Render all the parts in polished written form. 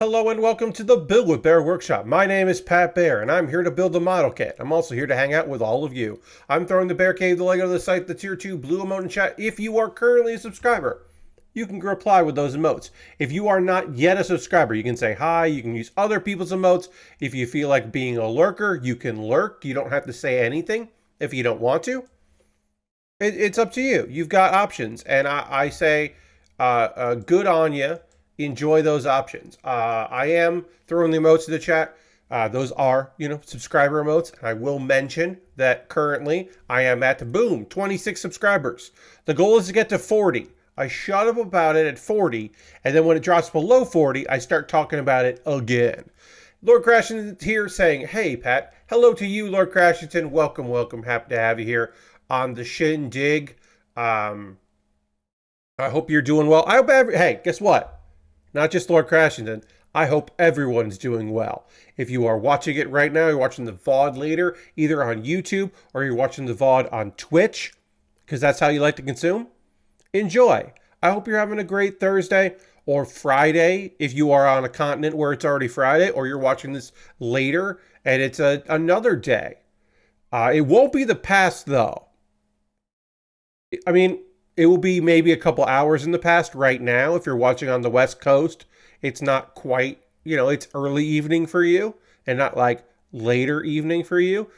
Hello and welcome to the Build with Bear Workshop. My name is Pat Bear and I'm here to build a model kit. I'm also here to hang out with all of you. I'm throwing the Bear Cave, the Lego, the site, the tier 2 blue emote in chat. If you are currently a subscriber, you can reply with those emotes. If you are not yet a subscriber, you can say hi, you can use other people's emotes. If you feel like being a lurker, you can lurk. You don't have to say anything if you don't want to. It's up to you. You've got options and I say good on you. Enjoy those options. I am throwing the emotes in the chat. Those are, subscriber emotes. I will mention that currently I am at, boom, 26 subscribers. The goal is to get to 40. I shut up about it at 40, and then when it drops below 40, I start talking about it again. Lord Crashington here saying, hey, Pat. Hello to you, Lord Crashington. Welcome, welcome. Happy to have you here on the shindig. I hope you're doing well. I hope hey, guess what? Not just Lord Crashington. I hope everyone's doing well. If you are watching it right now, you're watching the VOD later, either on YouTube or you're watching the VOD on Twitch, because that's how you like to consume. Enjoy. I hope you're having a great Thursday or Friday if you are on a continent where it's already Friday, or you're watching this later and it's another day. It won't be the past, though. I mean, it will be maybe a couple hours in the past right now. If you're watching on the West Coast, it's not quite, it's early evening for you and not like later evening for you.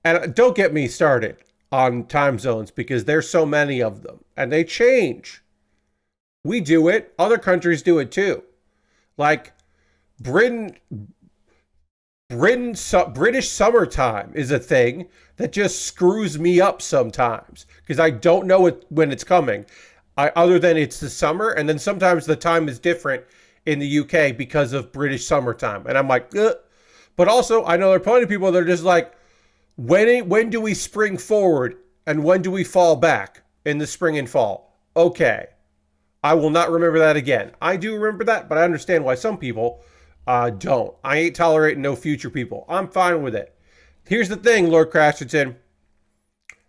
And don't get me started on time zones because there's so many of them and they change. We do it. Other countries do it too. Like British summertime is a thing that just screws me up sometimes because I don't know when it's coming. Other than it's the summer, and then sometimes the time is different in the UK because of British summertime. And I'm like, ugh. But also I know there are plenty of people that are just like, when do we spring forward and when do we fall back in the spring and fall? Okay. I will not remember that again. I do remember that, but I understand why some people don't. I ain't tolerating no future people. I'm fine with it. Here's the thing, Lord Crashington.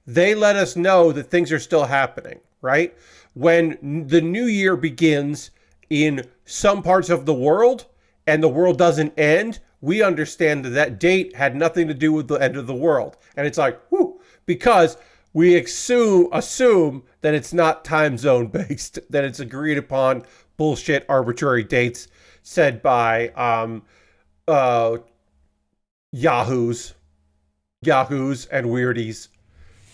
They let us know that things are still happening, right? When the new year begins in some parts of the world and the world doesn't end, we understand that that date had nothing to do with the end of the world. And it's like, whew, because we assume that it's not time zone based, that it's agreed upon bullshit arbitrary dates said by yahoos and weirdies.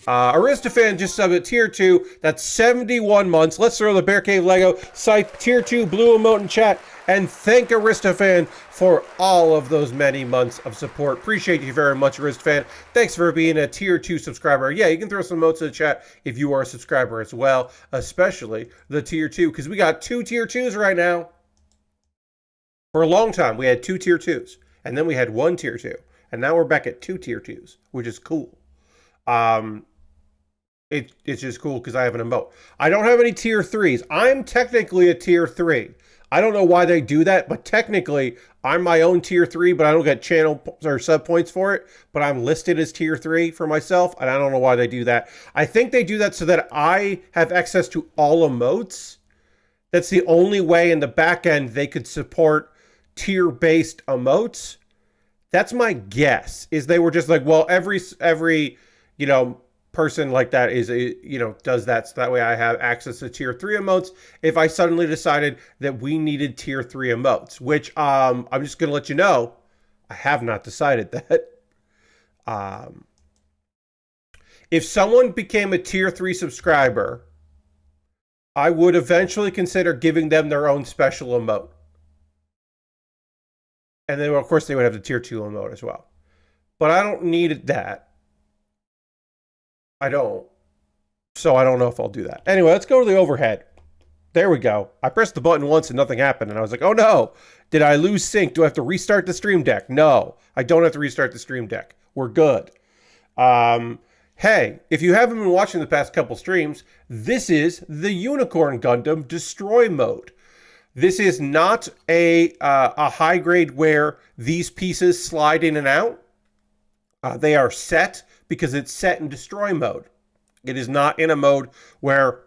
Aristophan just subbed at tier 2. That's 71 months. Let's throw the Bear Cave Lego site tier 2 blue emote in chat and thank Aristophan for all of those many months of support. Appreciate you very much, Aristophan. Thanks for being a tier 2 subscriber. Yeah, you can throw some emotes in the chat if you are a subscriber as well, especially the tier 2, because we got 2 tier 2s right now. For a long time, we had 2 tier 2s, and then we had 1 tier 2, and now we're back at 2 tier 2s, which is cool. It's just cool because I have an emote. I don't have any tier 3s. I'm technically a tier 3. I don't know why they do that, but technically I'm my own tier 3, but I don't get channel or sub points for it. But I'm listed as tier 3 for myself, and I don't know why they do that. I think they do that so that I have access to all emotes. That's the only way in the back end they could support tier-based emotes. That's my guess, is they were just like, well, every person like that is does that, so that way I have access to tier 3 emotes if I suddenly decided that we needed tier 3 emotes, which I'm just gonna let you know I have not decided that. If someone became a tier 3 subscriber, I would eventually consider giving them their own special emote. And then, of course, they would have the tier 2 emote as well. But I don't need that. I don't. So I don't know if I'll do that. Anyway, let's go to the overhead. There we go. I pressed the button once and nothing happened. And I was like, oh no. Did I lose sync? Do I have to restart the stream deck? No, I don't have to restart the stream deck. We're good. Hey, if you haven't been watching the past couple streams, this is the Unicorn Gundam Destroy mode. This is not a high grade where these pieces slide in and out. They are set because it's set in destroy mode. It is not in a mode where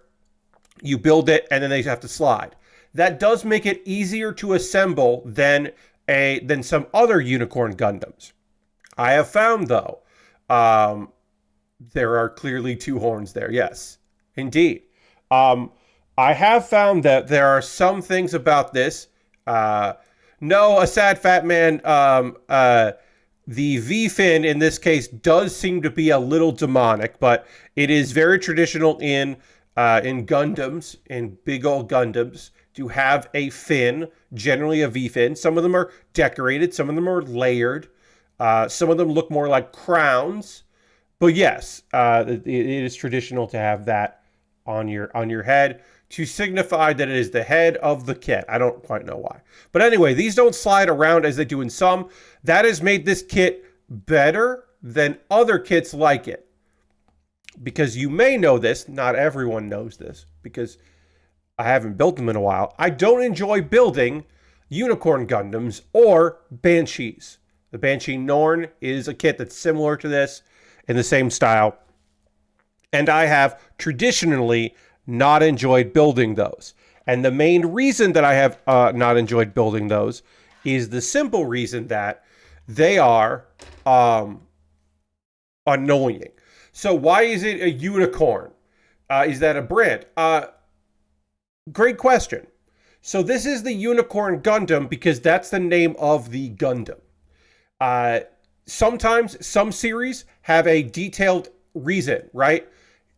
you build it and then they have to slide. that does make it easier to assemble than some other Unicorn Gundams. I have found, though, there are clearly two horns there. Yes, indeed. I have found that there are some things about this. No, a sad fat man. The V-fin in this case does seem to be a little demonic, but it is very traditional in Gundams, in big old Gundams, to have a fin, generally a V-fin. Some of them are decorated, some of them are layered, some of them look more like crowns. But yes, it is traditional to have that on your head to signify that it is the head of the kit. I don't quite know why. But anyway, these don't slide around as they do in some. That has made this kit better than other kits like it. Because you may know this, not everyone knows this, because I haven't built them in a while. I don't enjoy building Unicorn Gundams or Banshees. The Banshee Norn is a kit that's similar to this in the same style. And I have traditionally not enjoyed building those. And the main reason that I have not enjoyed building those is the simple reason that they are annoying. So why is it a unicorn? Is that a brand? Great question. So this is the Unicorn Gundam because that's the name of the Gundam. Sometimes some series have a detailed reason, right?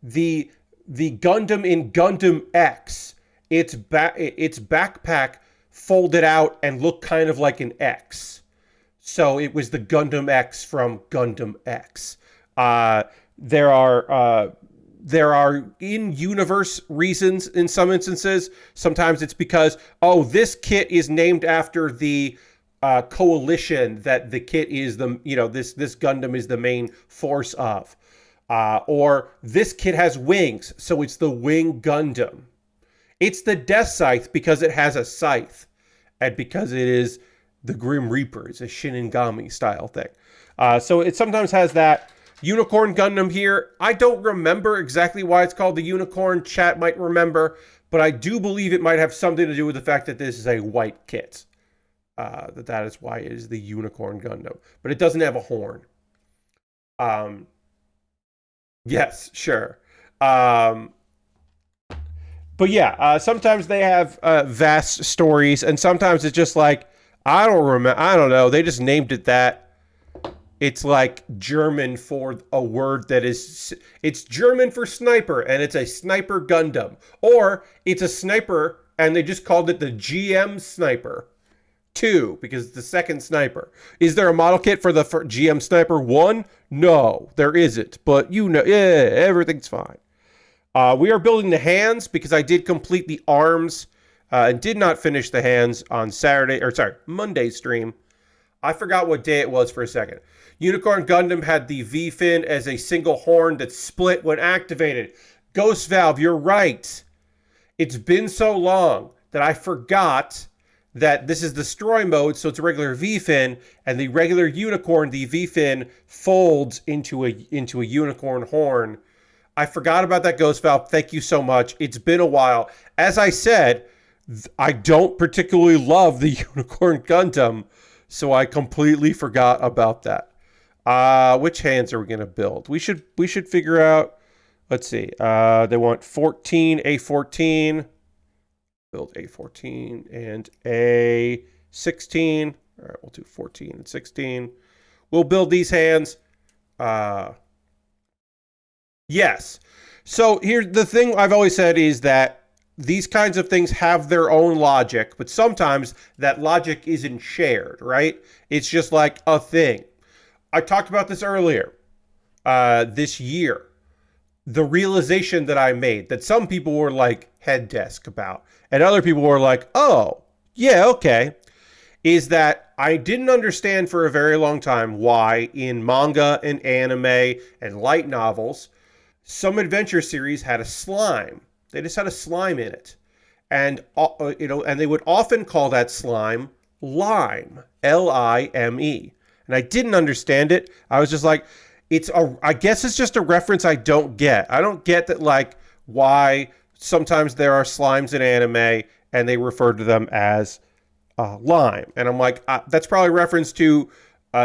The Gundam in Gundam X, its backpack folded out and looked kind of like an X. So it was the Gundam X from Gundam X. There are in-universe reasons in some instances. Sometimes it's because, this kit is named after the coalition that the kit is this Gundam is the main force of. Or this kit has wings, so it's the Wing Gundam. It's the Death Scythe because it has a scythe, and because it is the Grim Reaper. It's a Shinigami style thing. So it sometimes has that. Unicorn Gundam here. I don't remember exactly why it's called the Unicorn. Chat might remember, but I do believe it might have something to do with the fact that this is a white kit. That is why it is the Unicorn Gundam. But it doesn't have a horn. Yes, sure. But yeah, sometimes they have vast stories, and sometimes it's just like, I don't know. They just named it that. It's like German for a word that is, it's German for sniper, and it's a sniper Gundam. Or it's a sniper, and they just called it the GM Sniper 2, because it's the second sniper. Is there a model kit for the GM Sniper 1? No, there isn't. But everything's fine. We are building the hands, because I did complete the arms, and did not finish the hands on Monday's stream. I forgot what day it was for a second. Unicorn Gundam had the V-fin as a single horn that split when activated. Ghost Valve, you're right. It's been so long that I forgot that this is the destroy mode, so it's a regular V-fin, and the regular Unicorn, the V-fin, folds into a unicorn horn. I forgot about that, Ghost Valve. Thank you so much. It's been a while. As I said, I don't particularly love the Unicorn Gundam, so I completely forgot about that. Which hands are we going to build? We should figure out. Let's see. They want 14, A14. Build A14 and A16. All right, we'll do 14 and 16. We'll build these hands. Yes. So here's the thing I've always said is that these kinds of things have their own logic, but sometimes that logic isn't shared, right? It's just like a thing. I talked about this earlier this year. The realization that I made that some people were like head desk about, and other people were like, oh, yeah, okay, is that I didn't understand for a very long time why in manga and anime and light novels, some adventure series had a slime. They just had a slime in it. And, and they would often call that slime lime, Lime. And I didn't understand it. I was just like, I guess it's just a reference I don't get. I don't get that, like, why sometimes there are slimes in anime and they referred to them as lime. And I'm like, that's probably reference to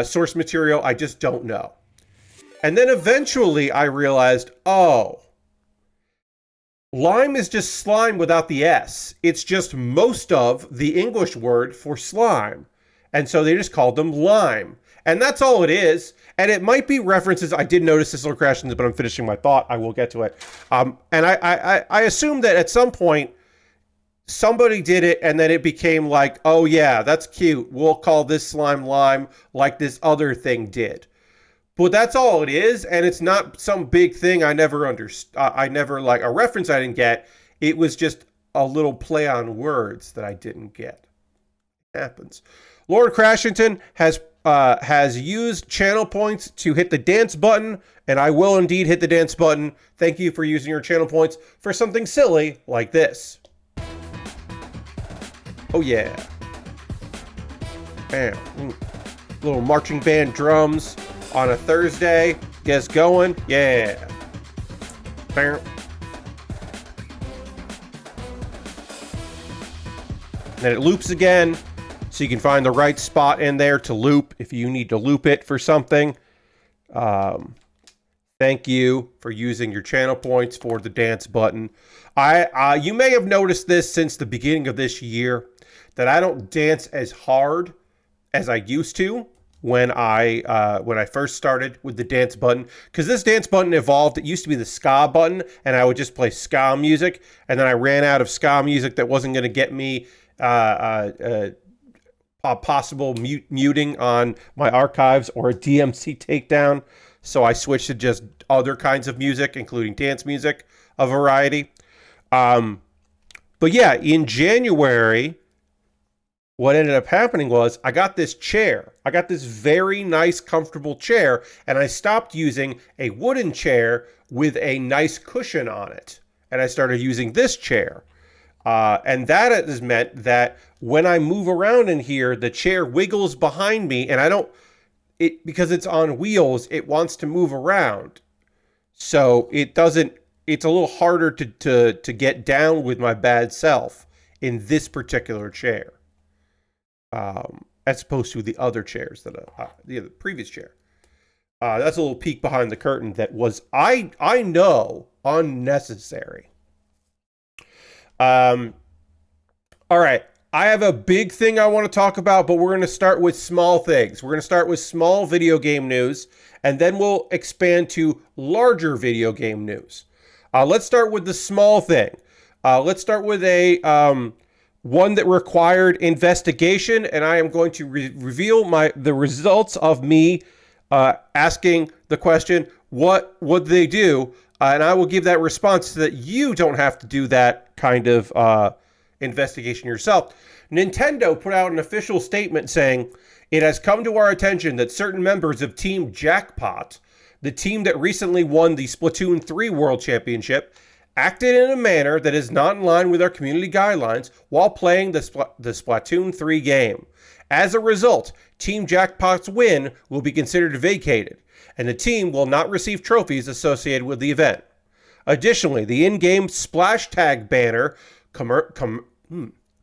source material. I just don't know. And then eventually I realized, oh, lime is just slime without the S. It's just most of the English word for slime. And so they just called them lime. And that's all it is. And it might be references. I did notice this little crash, but I'm finishing my thought. I will get to it. And I assume that at some point, somebody did it, and then it became like, oh yeah, that's cute. We'll call this slime lime like this other thing did. But that's all it is, and it's not some big thing I never understood. I never, like, a reference I didn't get. It was just a little play on words that I didn't get. It happens. Lord Crashington has used channel points to hit the dance button, and I will indeed hit the dance button. Thank you for using your channel points for something silly like this. Oh yeah. Bam. Little marching band drums on a Thursday. Get us going. Yeah. Bam. Then it loops again, so you can find the right spot in there to loop if you need to loop it for something. Thank you for using your channel points for the dance button. You may have noticed this since the beginning of this year, that I don't dance as hard as I used to when I first started with the dance button, because this dance button evolved. It used to be the ska button, and I would just play ska music, and then I ran out of ska music that wasn't going to get me possible muting on my archives or a DMC takedown, so I switched to just other kinds of music, including dance music, a variety. But yeah, in January, what ended up happening was I got this chair. I got this very nice, comfortable chair, and I stopped using a wooden chair with a nice cushion on it, and I started using this chair. And that has meant that when I move around in here, the chair wiggles behind me, and because it's on wheels, it wants to move around. So it's a little harder to get down with my bad self in this particular chair. As opposed to the other chairs the previous chair. That's a little peek behind the curtain that was, I know, unnecessary. All right. I have a big thing I want to talk about, but we're going to start with small things. We're going to start with small video game news, and then we'll expand to larger video game news. Let's start with the small thing. Let's start with one that required investigation, and I am going to reveal the results of me asking the question, what would they do? And I will give that response so that you don't have to do that kind of investigation yourself. Nintendo put out an official statement saying, "It has come to our attention that certain members of Team Jackpot, the team that recently won the Splatoon 3 World Championship, acted in a manner that is not in line with our community guidelines while playing the Splatoon 3 game. As a result, Team Jackpot's win will be considered vacated, and the team will not receive trophies associated with the event. Additionally, the in-game splash tag banner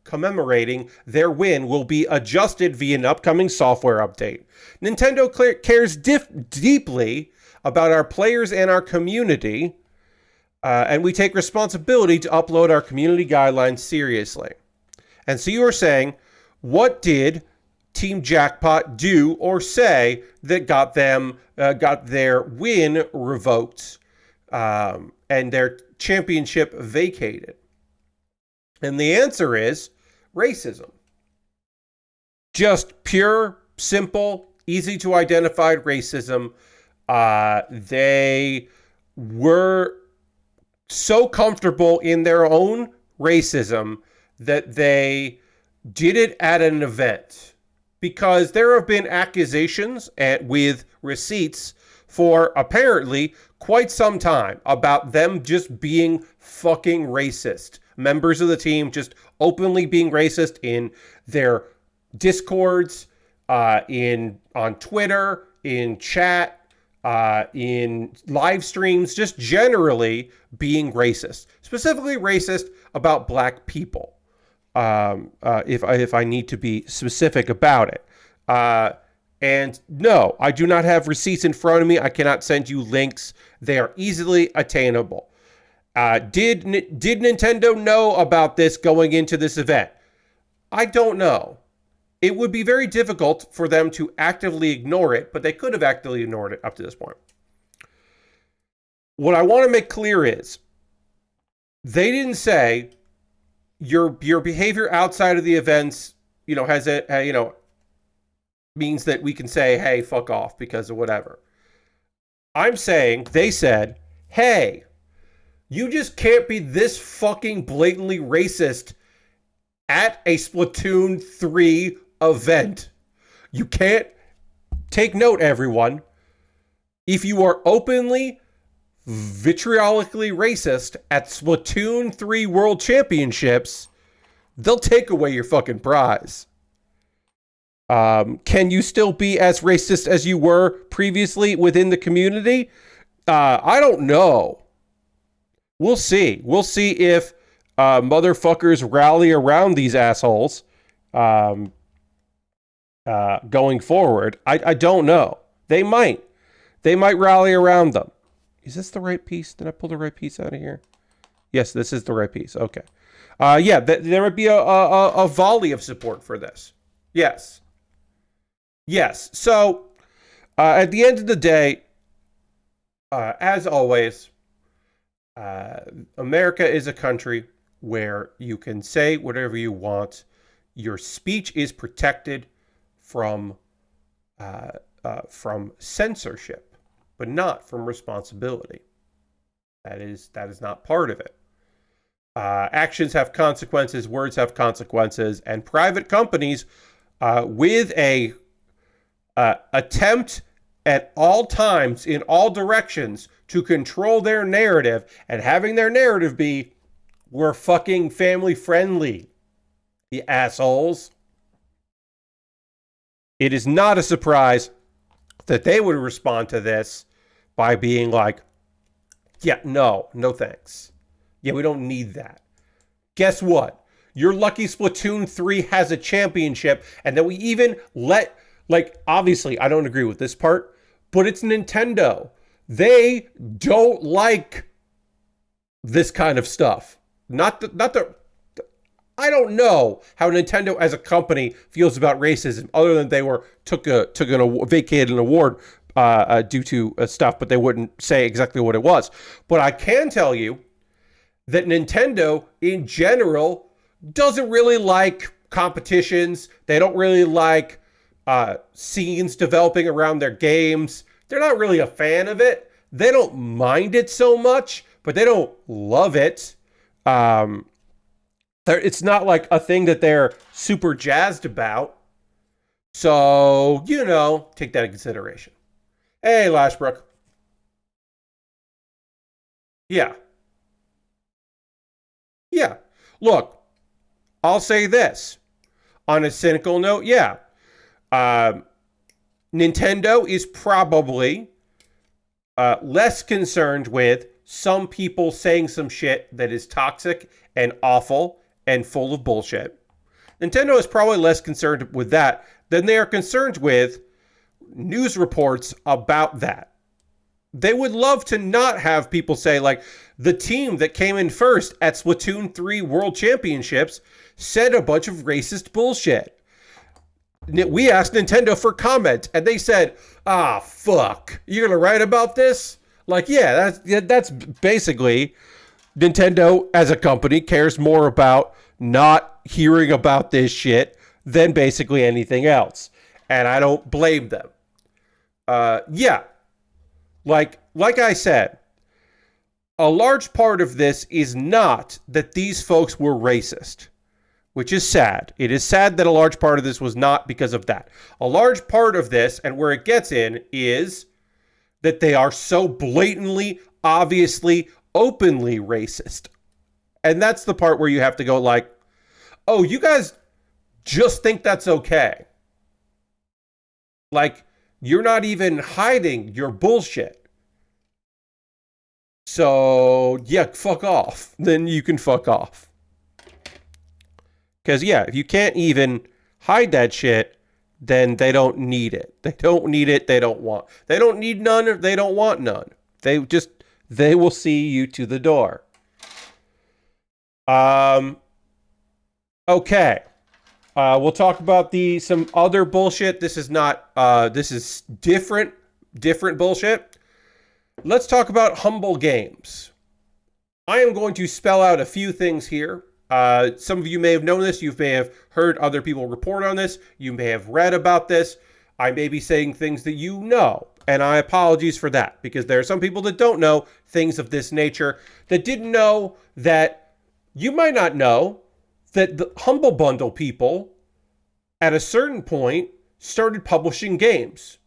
commemorating their win will be adjusted via an upcoming software update. Nintendo cares deeply about our players and our community, and we take responsibility to upload our community guidelines seriously." And so you are saying, what did Team Jackpot do or say that got their win revoked and their championship vacated? And the answer is racism. Just pure, simple, easy to identify racism. They were so comfortable in their own racism that they did it at an event, because there have been accusations with receipts for apparently quite some time about them just being fucking racist. Members of the team just openly being racist in their discords, on Twitter, in chat, in live streams, just generally being racist, specifically racist about black people. if I need to be specific about it. And no, I do not have receipts in front of me. I cannot send you links. They are easily attainable. Did Nintendo know about this going into this event? I don't know. It would be very difficult for them to actively ignore it, but they could have actively ignored it up to this point. What I want to make clear is they didn't say your behavior outside of the events, has a, means that we can say, hey, fuck off because of whatever. I'm saying they said, hey, you just can't be this fucking blatantly racist at a Splatoon 3 event. You can't. Take note, everyone. If you are openly, vitriolically racist at Splatoon 3 World Championships, they'll take away your fucking prize. Can you still be as racist as you were previously within the community? I don't know. We'll see. We'll see if motherfuckers rally around these assholes going forward. I don't know. They might. They might rally around them. Is this the right piece? Did I pull the right piece out of here? Yes, this is the right piece. Okay. Yeah, there would be a volley of support for this. Yes. Yes. So, at the end of the day, as always, America is a country where you can say whatever you want. Your speech is protected from censorship, but not from responsibility. That is not part of it. Actions have consequences, words have consequences, and private companies with a attempt at all times in all directions to control their narrative and having their narrative be, we're fucking family friendly, you assholes. It is not a surprise that they would respond to this by being like, yeah, no thanks. Yeah, we don't need that. Guess what? Your lucky Splatoon 3 has a championship, and then we even let, obviously, I don't agree with this part, but it's Nintendo. They don't like this kind of stuff. Not the I don't know how Nintendo as a company feels about racism, other than they vacated an award due to stuff, but they wouldn't say exactly what it was. But I can tell you that Nintendo, in general, doesn't really like competitions. They don't really like scenes developing around their games. They're not really a fan of it. They don't mind it so much, but they don't love it. It's not like a thing that they're super jazzed about. So, take that into consideration. Hey, Lashbrook. Yeah. Yeah. Look, I'll say this. On a cynical note, yeah. Nintendo is probably less concerned with some people saying some shit that is toxic and awful and full of bullshit. Nintendo is probably less concerned with that than they are concerned with news reports about that. They would love to not have people say, like, the team that came in first at Splatoon 3 World Championships said a bunch of racist bullshit. We asked Nintendo for comment, and they said, fuck, you're going to write about this? Like, yeah, that's basically Nintendo as a company cares more about not hearing about this shit than basically anything else. And I don't blame them. Yeah. Like I said, a large part of this is not that these folks were racist, which is sad. It is sad that a large part of this was not because of that. A large part of this, and where it gets in, is that they are so blatantly, obviously, openly racist. And that's the part where you have to go like, oh, you guys just think that's okay. Like, you're not even hiding your bullshit. So, yeah, fuck off. Then you can fuck off. Because, yeah, if you can't even hide that shit, then they don't need it. They don't need it. They don't need none, or they don't want none. They will see you to the door. Okay. We'll talk about some other bullshit. This is not, this is different bullshit. Let's talk about Humble Games. I am going to spell out a few things here. Some of you may have known this. You may have heard other people report on this. You may have read about this. I may be saying things that you know, and I apologize for that, because there are some people that don't know things of this nature, that didn't know that you might not know that the Humble Bundle people, at a certain point, started publishing games.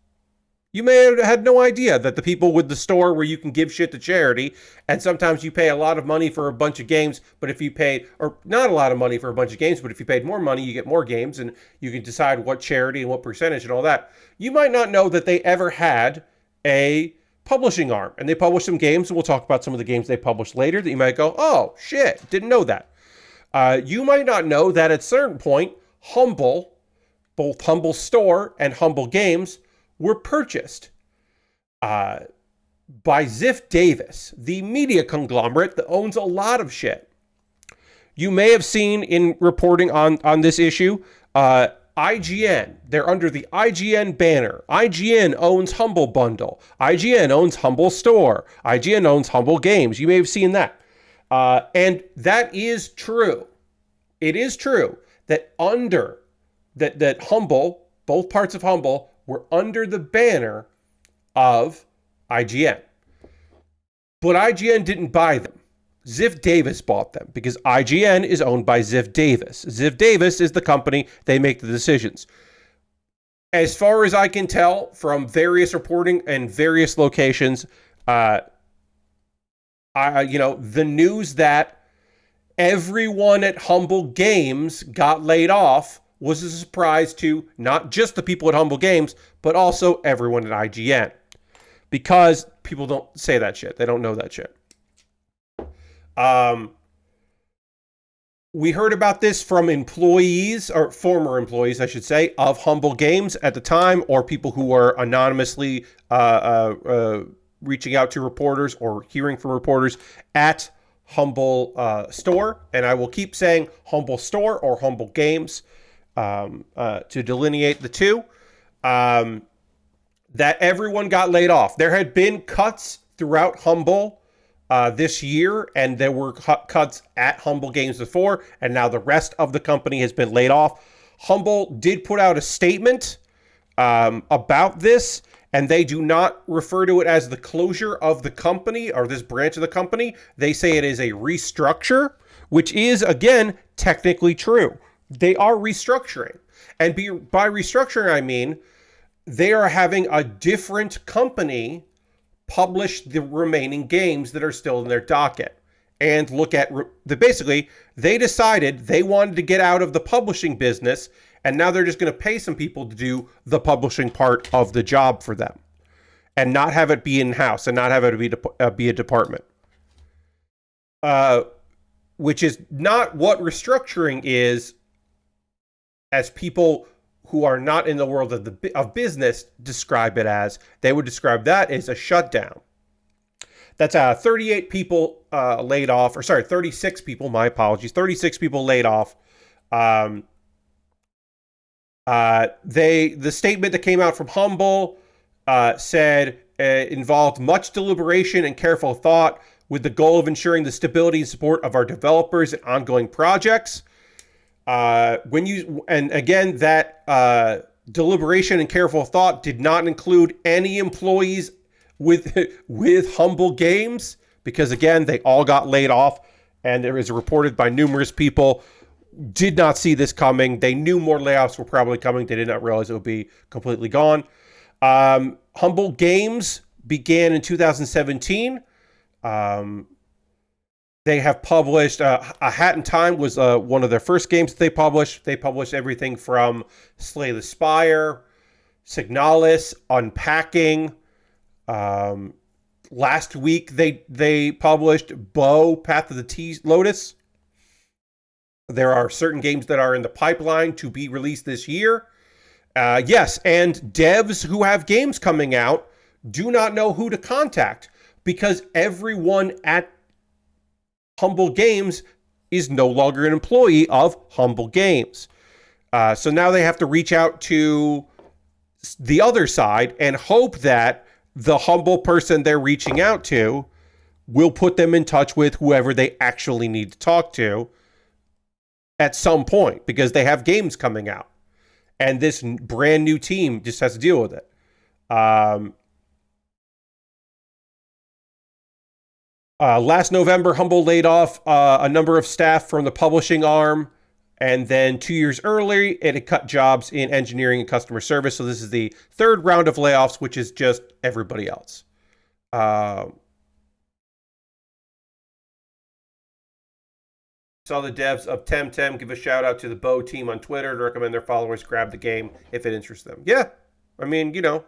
You may have had no idea that the people with the store where you can give shit to charity, and sometimes you pay a lot of money for a bunch of games, but if you paid, or not a lot of money for a bunch of games, but if you paid more money, you get more games, and you can decide what charity and what percentage and all that. You might not know that they ever had a publishing arm, and they published some games, and we'll talk about some of the games they published later that you might go, oh, shit, didn't know that. You might not know that at a certain point, Humble, both Humble Store and Humble Games, were purchased by Ziff Davis, the media conglomerate that owns a lot of shit. You may have seen in reporting on this issue, IGN, they're under the IGN banner. IGN owns Humble Bundle. IGN owns Humble Store. IGN owns Humble Games. You may have seen that. And that is true. It is true that that Humble, both parts of Humble, were under the banner of IGN. But IGN didn't buy them. Ziff Davis bought them because IGN is owned by Ziff Davis. Ziff Davis is the company, they make the decisions. As far as I can tell from various reporting and various locations, the news that everyone at Humble Games got laid off was a surprise to not just the people at Humble Games, but also everyone at IGN. Because people don't say that shit. They don't know that shit. We heard about this from employees, or former employees, I should say, of Humble Games at the time, or people who were anonymously reaching out to reporters or hearing from reporters at Humble Store. And I will keep saying Humble Store or Humble Games to delineate the two. That everyone got laid off. There had been cuts throughout Humble this year, and there were cuts at Humble Games before, and now the rest of the company has been laid off. Humble did put out a statement about this, and they do not refer to it as the closure of the company or this branch of the company. They say it is a restructure, which is, again, technically true. They are restructuring. And by restructuring, I mean they are having a different company publish the remaining games that are still in their docket and look at basically they decided they wanted to get out of the publishing business, and now they're just going to pay some people to do the publishing part of the job for them and not have it be in-house and not have it be a department, which is not what restructuring is, as people who are not in the world of business describe it as. They would describe that as a shutdown. That's 38 people laid off, or sorry, 36 people, my apologies, 36 people laid off. The statement that came out from Humble said involved much deliberation and careful thought with the goal of ensuring the stability and support of our developers and ongoing projects. That deliberation and careful thought did not include any employees with Humble Games, because again, they all got laid off, and there is reported by numerous people did not see this coming. They knew more layoffs were probably coming. They did not realize it would be completely gone. Humble Games began in 2017. They have published, A Hat in Time was one of their first games that they published. They published everything from Slay the Spire, Signalis, Unpacking. Last week they published Bow, Path of the Lotus. There are certain games that are in the pipeline to be released this year. Yes, and devs who have games coming out do not know who to contact because everyone at Humble Games is no longer an employee of Humble Games. So now they have to reach out to the other side and hope that the Humble person they're reaching out to will put them in touch with whoever they actually need to talk to at some point because they have games coming out. And this brand new team just has to deal with it. Last November, Humble laid off a number of staff from the publishing arm. And then 2 years earlier, it had cut jobs in engineering and customer service. So this is the third round of layoffs, which is just everybody else. Saw the devs of Temtem give a shout out to the Bow team on Twitter to recommend their followers grab the game if it interests them. Yeah, I mean, you know,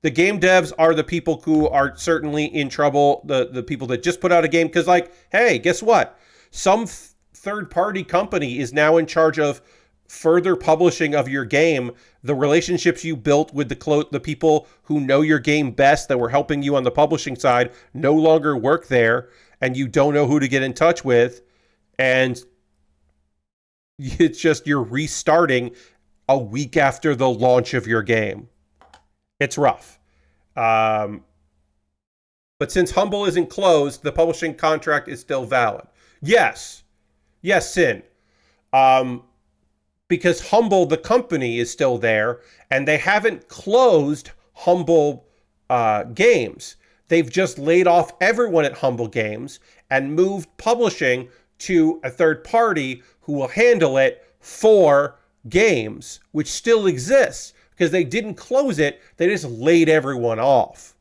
the game devs are the people who are certainly in trouble. The people that just put out a game because, like, hey, guess what? Some third-party company is now in charge of further publishing of your game. The relationships you built with the people who know your game best that were helping you on the publishing side no longer work there, and you don't know who to get in touch with. And it's just you're restarting a week after the launch of your game. It's rough. But since Humble isn't closed, the publishing contract is still valid. Yes, Sin. Because Humble, the company, is still there, and they haven't closed Humble Games. They've just laid off everyone at Humble Games and moved publishing to a third party who will handle it for games, which still exists because they didn't close it. They just laid everyone off.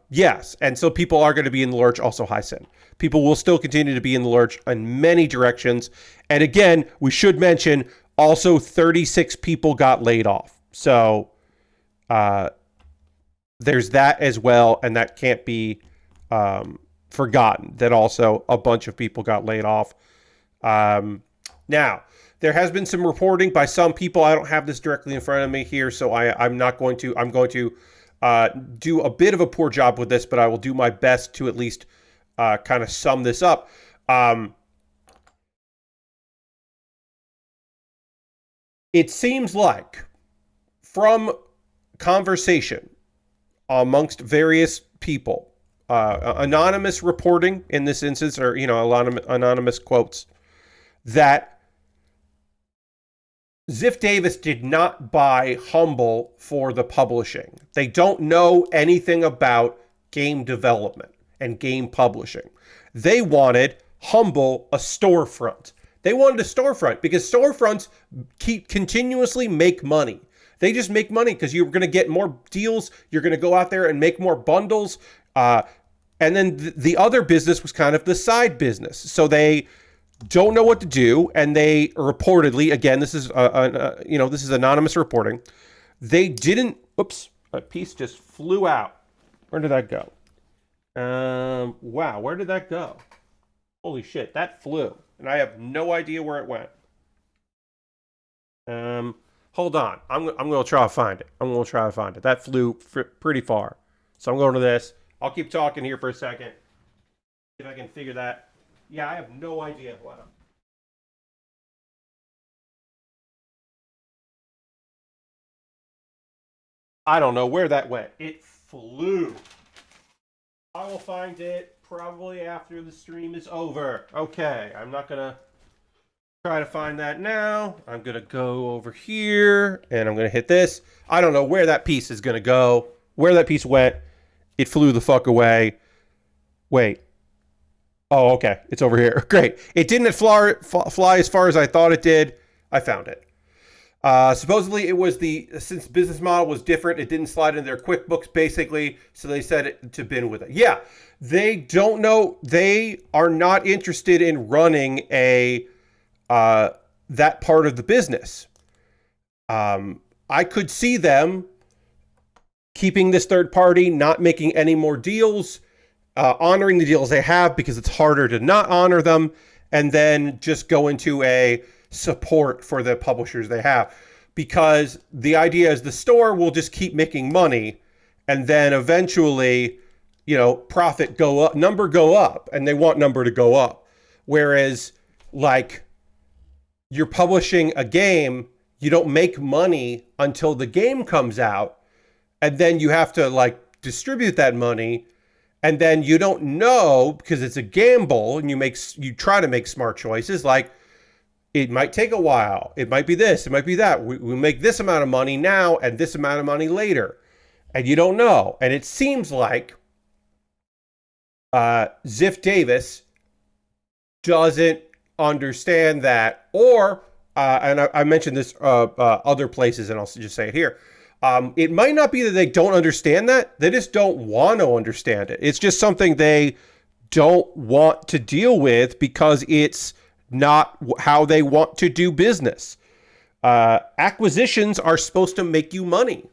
Yes, and so people are going to be in the lurch. Also, hi, Sin. People will still continue to be in the lurch in many directions. And again, we should mention also 36 people got laid off. So there's that as well, and that can't be forgotten, that also a bunch of people got laid off. Now, there has been some reporting by some people. I don't have this directly in front of me here, so I'm going to do a bit of a poor job with this, but I will do my best to at least kind of sum this up. It seems like from conversation amongst various people, anonymous reporting in this instance, or, you know, anonymous quotes, that Ziff Davis did not buy Humble for the publishing. They don't know anything about game development and game publishing. They wanted Humble a storefront. They wanted a storefront because storefronts continuously make money. They just make money because you're going to get more deals. You're going to go out there and make more bundles. And then the other business was kind of the side business. So they don't know what to do. And they reportedly, again, this is, this is anonymous reporting. They didn't, oops, a piece just flew out. Where did that go? Wow, where did that go? Holy shit, that flew. And I have no idea where it went. Hold on. I'm going to try to find it. That flew pretty far. So I'm going to this. I'll keep talking here for a second. See if I can figure that. Yeah, I have no idea. Wow. I don't know where that went. It flew. I will find it probably after the stream is over. Okay, I'm not going to try to find that now. I'm going to go over here, and I'm going to hit this. I don't know where that piece is going to go. Where that piece went, it flew the fuck away. Wait. Oh, okay. It's over here. Great. It didn't fly as far as I thought it did. I found it. Supposedly it was since business model was different, it didn't slide into their QuickBooks basically, so they said it to bin with it. Yeah, they don't know. They are not interested in running that part of the business. I could see them keeping this third party, not making any more deals, honoring the deals they have because it's harder to not honor them, and then just go into a support for the publishers they have. Because the idea is the store will just keep making money, and then eventually, profit go up, number go up, and they want number to go up. Whereas, like, you're publishing a game, you don't make money until the game comes out, and then you have to, like, distribute that money, and then you don't know, because it's a gamble, and you try to make smart choices, like, it might take a while. It might be this. It might be that. We make this amount of money now and this amount of money later. And you don't know. And it seems like Ziff Davis doesn't understand that. Or, and I mentioned this other places, and I'll just say it here. It might not be that they don't understand that. They just don't want to understand it. It's just something they don't want to deal with because it's not how they want to do business. Acquisitions are supposed to make you money.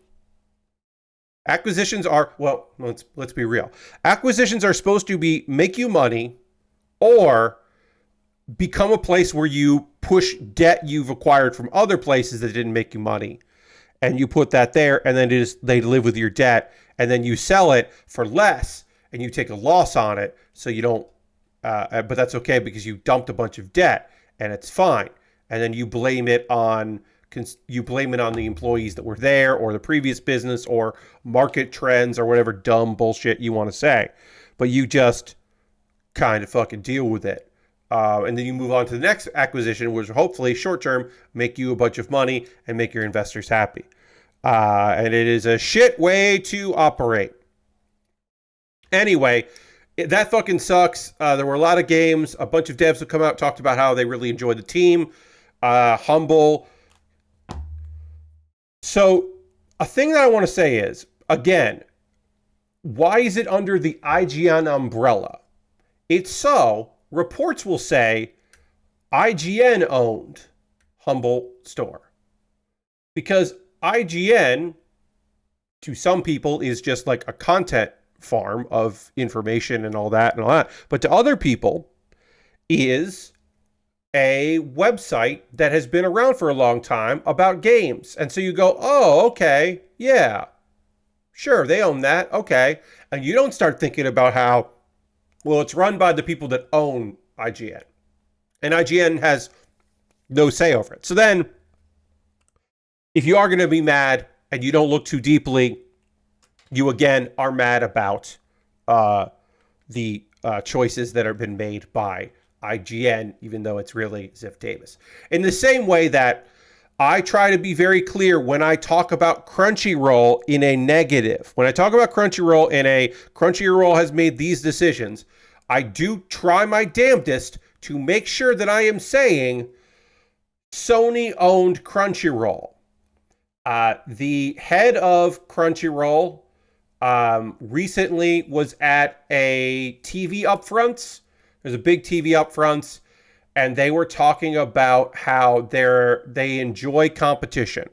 Acquisitions are, well, let's be real. Acquisitions are supposed to make you money or become a place where you push debt you've acquired from other places that didn't make you money. And you put that there, and then they live with your debt, and then you sell it for less, and you take a loss on it, so you don't. But that's okay because you dumped a bunch of debt, and it's fine. And then you blame it on the employees that were there, or the previous business, or market trends, or whatever dumb bullshit you want to say. But you just kind of fucking deal with it. And then you move on to the next acquisition, which hopefully short term make you a bunch of money and make your investors happy. And it is a shit way to operate. Anyway, that fucking sucks. There were a lot of games. A bunch of devs have come out, talked about how they really enjoyed the team. Humble. So a thing that I want to say is, again, why is it under the IGN umbrella? It's so reports will say IGN owned Humble Store. Because IGN, to some people, is just like a content farm of information and all that. But to other people, is a website that has been around for a long time about games. And so you go, oh, okay, yeah, sure, they own that, okay. And you don't start thinking about how, well, it's run by the people that own IGN. And IGN has no say over it. So then, if you are going to be mad and you don't look too deeply, you again are mad about the choices that have been made by IGN, even though it's really Ziff Davis. In the same way that I try to be very clear when I talk about Crunchyroll in a negative. When I talk about Crunchyroll in a Crunchyroll has made these decisions, I do try my damnedest to make sure that I am saying Sony owned Crunchyroll. The head of Crunchyroll recently was at a TV upfronts. There's a big TV upfronts, and they were talking about how they enjoy competition.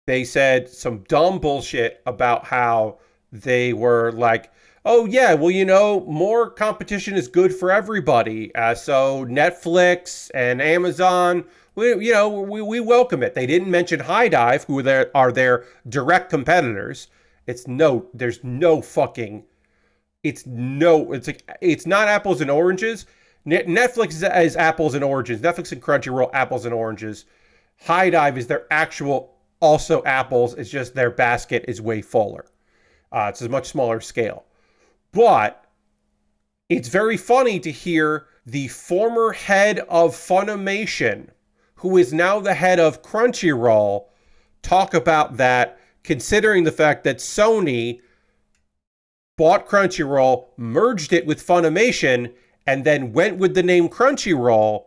They said some dumb bullshit about how they were like, oh yeah, well, more competition is good for everybody. So Netflix and Amazon, we welcome it. They didn't mention High Dive, who are their direct competitors. It's not apples and oranges. Netflix is apples and oranges. Netflix and Crunchyroll, apples and oranges. High Dive is their actual also apples. It's just their basket is way fuller. It's a much smaller scale. But it's very funny to hear the former head of Funimation, who is now the head of Crunchyroll, talk about that, considering the fact that Sony bought Crunchyroll, merged it with Funimation, and then went with the name Crunchyroll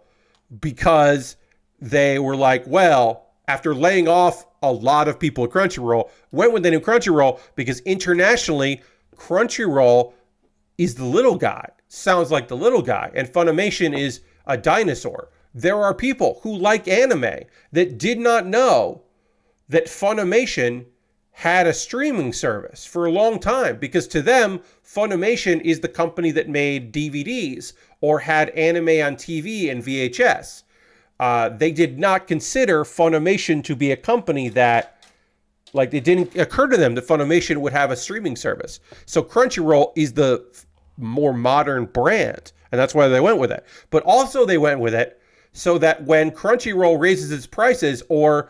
because they were like, well, after laying off a lot of people at Crunchyroll, went with the name Crunchyroll because internationally, Crunchyroll is the little guy. Sounds like the little guy. And Funimation is a dinosaur. There are people who like anime that did not know that Funimation had a streaming service for a long time, because to them, Funimation is the company that made DVDs or had anime on TV and VHS. They did not consider Funimation to be a company that, like, it didn't occur to them that Funimation would have a streaming service. So Crunchyroll is the more modern brand, and that's why they went with it. But also they went with it so that when Crunchyroll raises its prices or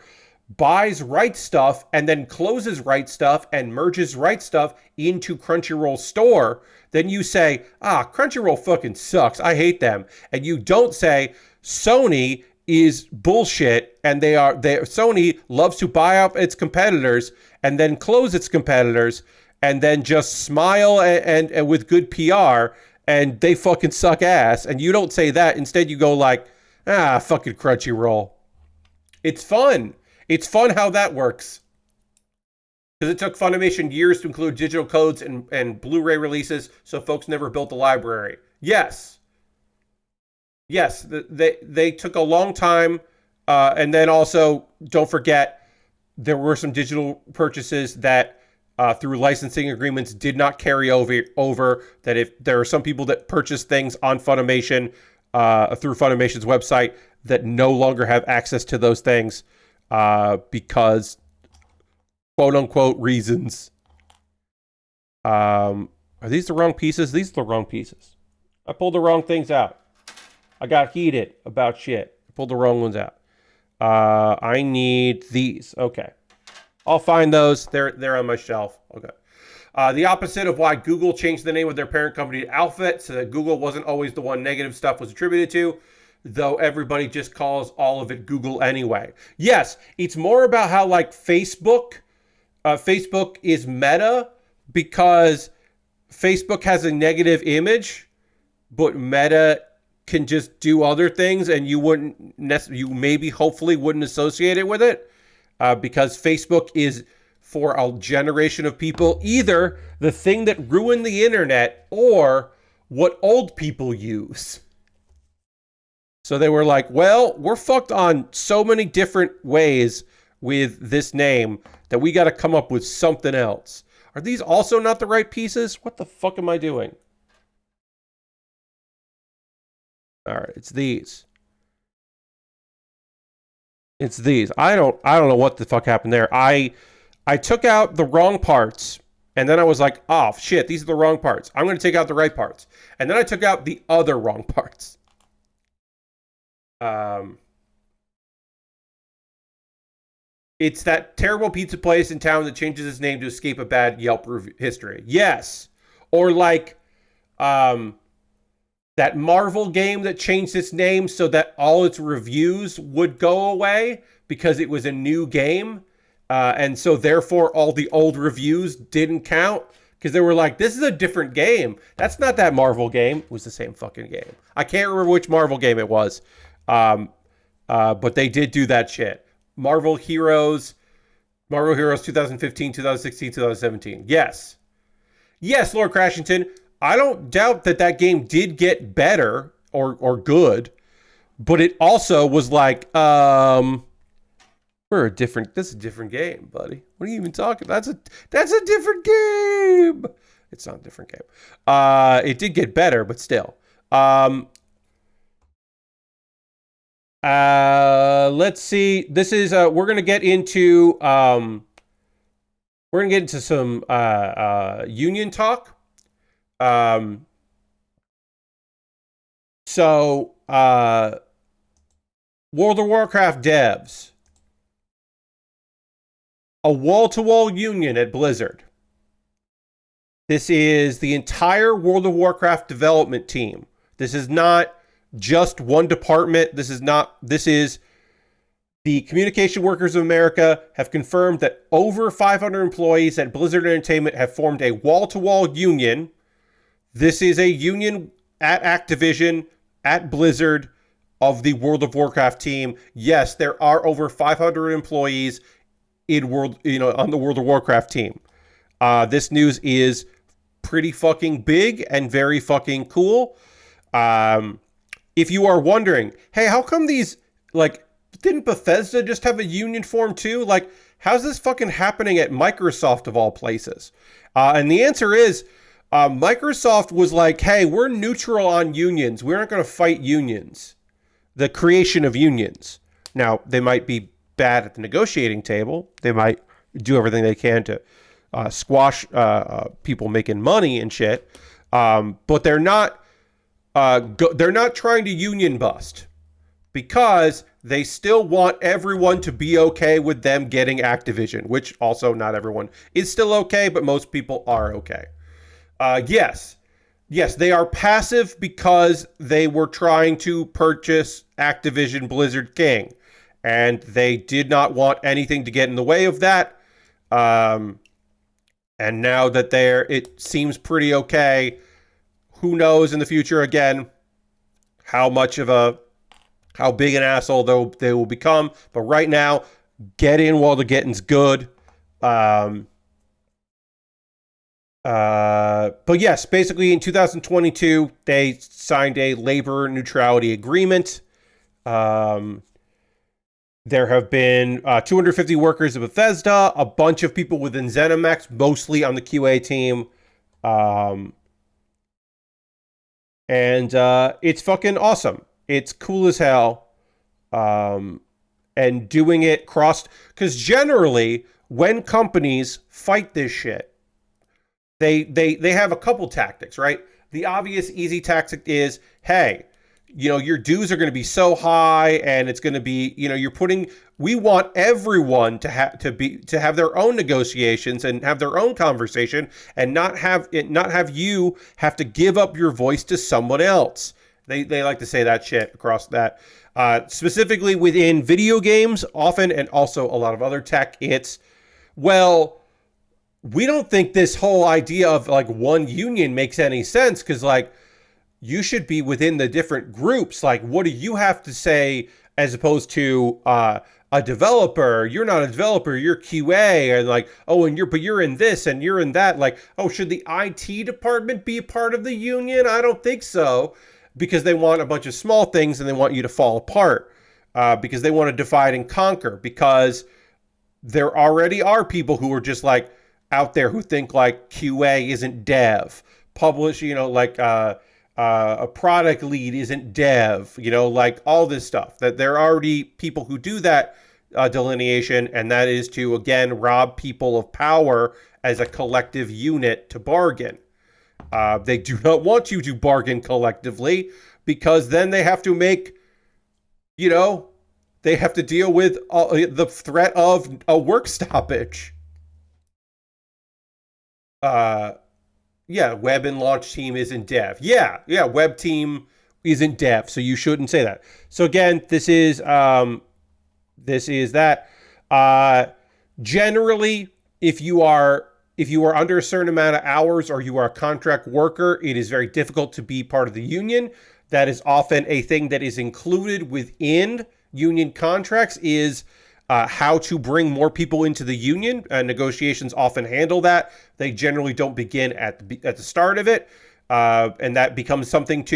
buys Right Stuff and then closes Right Stuff and merges Right Stuff into Crunchyroll's store, then you say, Crunchyroll fucking sucks, I hate them. And you don't say Sony is bullshit and Sony loves to buy up its competitors and then close its competitors and then just smile and with good PR and they fucking suck ass. And you don't say that. Instead you go like, fucking Crunchyroll. It's fun. It's fun how that works. Because it took Funimation years to include digital codes and Blu-ray releases, so folks never built a library. Yes. Yes, they took a long time. And then also, don't forget, there were some digital purchases that, through licensing agreements, did not carry over. That if there are some people that purchase things on Funimation, through Funimation's website, that no longer have access to those things. Because quote unquote reasons. Are these the wrong pieces? These are the wrong pieces. I pulled the wrong things out. I got heated about shit. I pulled the wrong ones out. I need these. Okay. I'll find those. They're on my shelf. Okay. The opposite of why Google changed the name of their parent company to Alphabet, so that Google wasn't always the one negative stuff was attributed to, though everybody just calls all of it Google anyway. Yes, it's more about how, like, Facebook is meta because Facebook has a negative image, but Meta can just do other things and you maybe hopefully wouldn't associate it with it, because Facebook is for a generation of people either the thing that ruined the internet or what old people use. So they were like, well, we're fucked on so many different ways with this name that we got to come up with something else. Are these also not the right pieces? What the fuck am I doing? All right, it's these. It's these. I don't know what the fuck happened there. I took out the wrong parts, and then I was like, oh shit, these are the wrong parts. I'm going to take out the right parts. And then I took out the other wrong parts. It's that terrible pizza place in town that changes its name to escape a bad Yelp history. Yes. Or like that Marvel game that changed its name so that all its reviews would go away because it was a new game. And so therefore all the old reviews didn't count because they were like, this is a different game. That's not that Marvel game. It was the same fucking game. I can't remember which Marvel game it was. But they did do that shit. Marvel Heroes 2015, 2016, 2017. Yes. Yes, Lord Crashington. I don't doubt that game did get better or good, but it also was like, this is a different game, buddy. What are you even talking about? That's a different game. It's not a different game. It did get better, but still. Let's see. This is we're gonna get into some union talk. So World of Warcraft devs, a wall-to-wall union at Blizzard. This is the entire World of Warcraft development team. This is not just one department. This is the Communication Workers of America have confirmed that over 500 employees at Blizzard Entertainment have formed a wall-to-wall union. This is a union at Activision, at Blizzard, of the World of Warcraft team. Yes, there are over 500 employees on the World of Warcraft team. This news is pretty fucking big and very fucking cool. If you are wondering, hey, how come these, like, didn't Bethesda just have a union form too? Like, how's this fucking happening at Microsoft of all places? And the answer is, Microsoft was like, hey, we're neutral on unions. We aren't going to fight unions. The creation of unions. Now, they might be bad at the negotiating table. They might do everything they can to squash people making money and shit. But they're not trying to union bust, because they still want everyone to be okay with them getting Activision, which also not everyone is still okay, but most people are okay. Yes, they are passive because they were trying to purchase Activision Blizzard King, and they did not want anything to get in the way of that. And now that it seems pretty okay. Who knows in the future, again, how big an asshole they will become. But right now, get in while the getting's good. But yes, basically in 2022, they signed a labor neutrality agreement. There have been 250 workers at Bethesda, a bunch of people within ZeniMax, mostly on the QA team. And it's fucking awesome. It's cool as hell. And doing it because generally when companies fight this shit, they have a couple tactics, right? The obvious easy tactic is, hey, your dues are going to be so high, and it's going to be, we want everyone to have their own negotiations and have their own conversation, and not have you have to give up your voice to someone else. They like to say that shit across that. Specifically within video games, often, and also a lot of other tech, it's, well, we don't think this whole idea of like one union makes any sense, because like, you should be within the different groups. Like, what do you have to say as opposed to a developer? You're not a developer, you're QA, and like, oh, but you're in this and you're in that. Like, oh, should the IT department be a part of the union? I don't think so, because they want a bunch of small things and they want you to fall apart, because they want to divide and conquer, because there already are people who are just like out there who think like QA isn't dev, a product lead isn't dev, like all this stuff. That there are already people who do that delineation, and that is to, again, rob people of power as a collective unit to bargain. They do not want you to bargain collectively, because then they have to make, they have to deal with the threat of a work stoppage. Yeah, web and launch team isn't dev. Yeah, web team isn't dev, so you shouldn't say that. So again, this is that. Generally, if you are under a certain amount of hours, or you are a contract worker, it is very difficult to be part of the union. That is often a thing that is included within union contracts, is how to bring more people into the union. Negotiations often handle that. They generally don't begin at the start of it. And that becomes something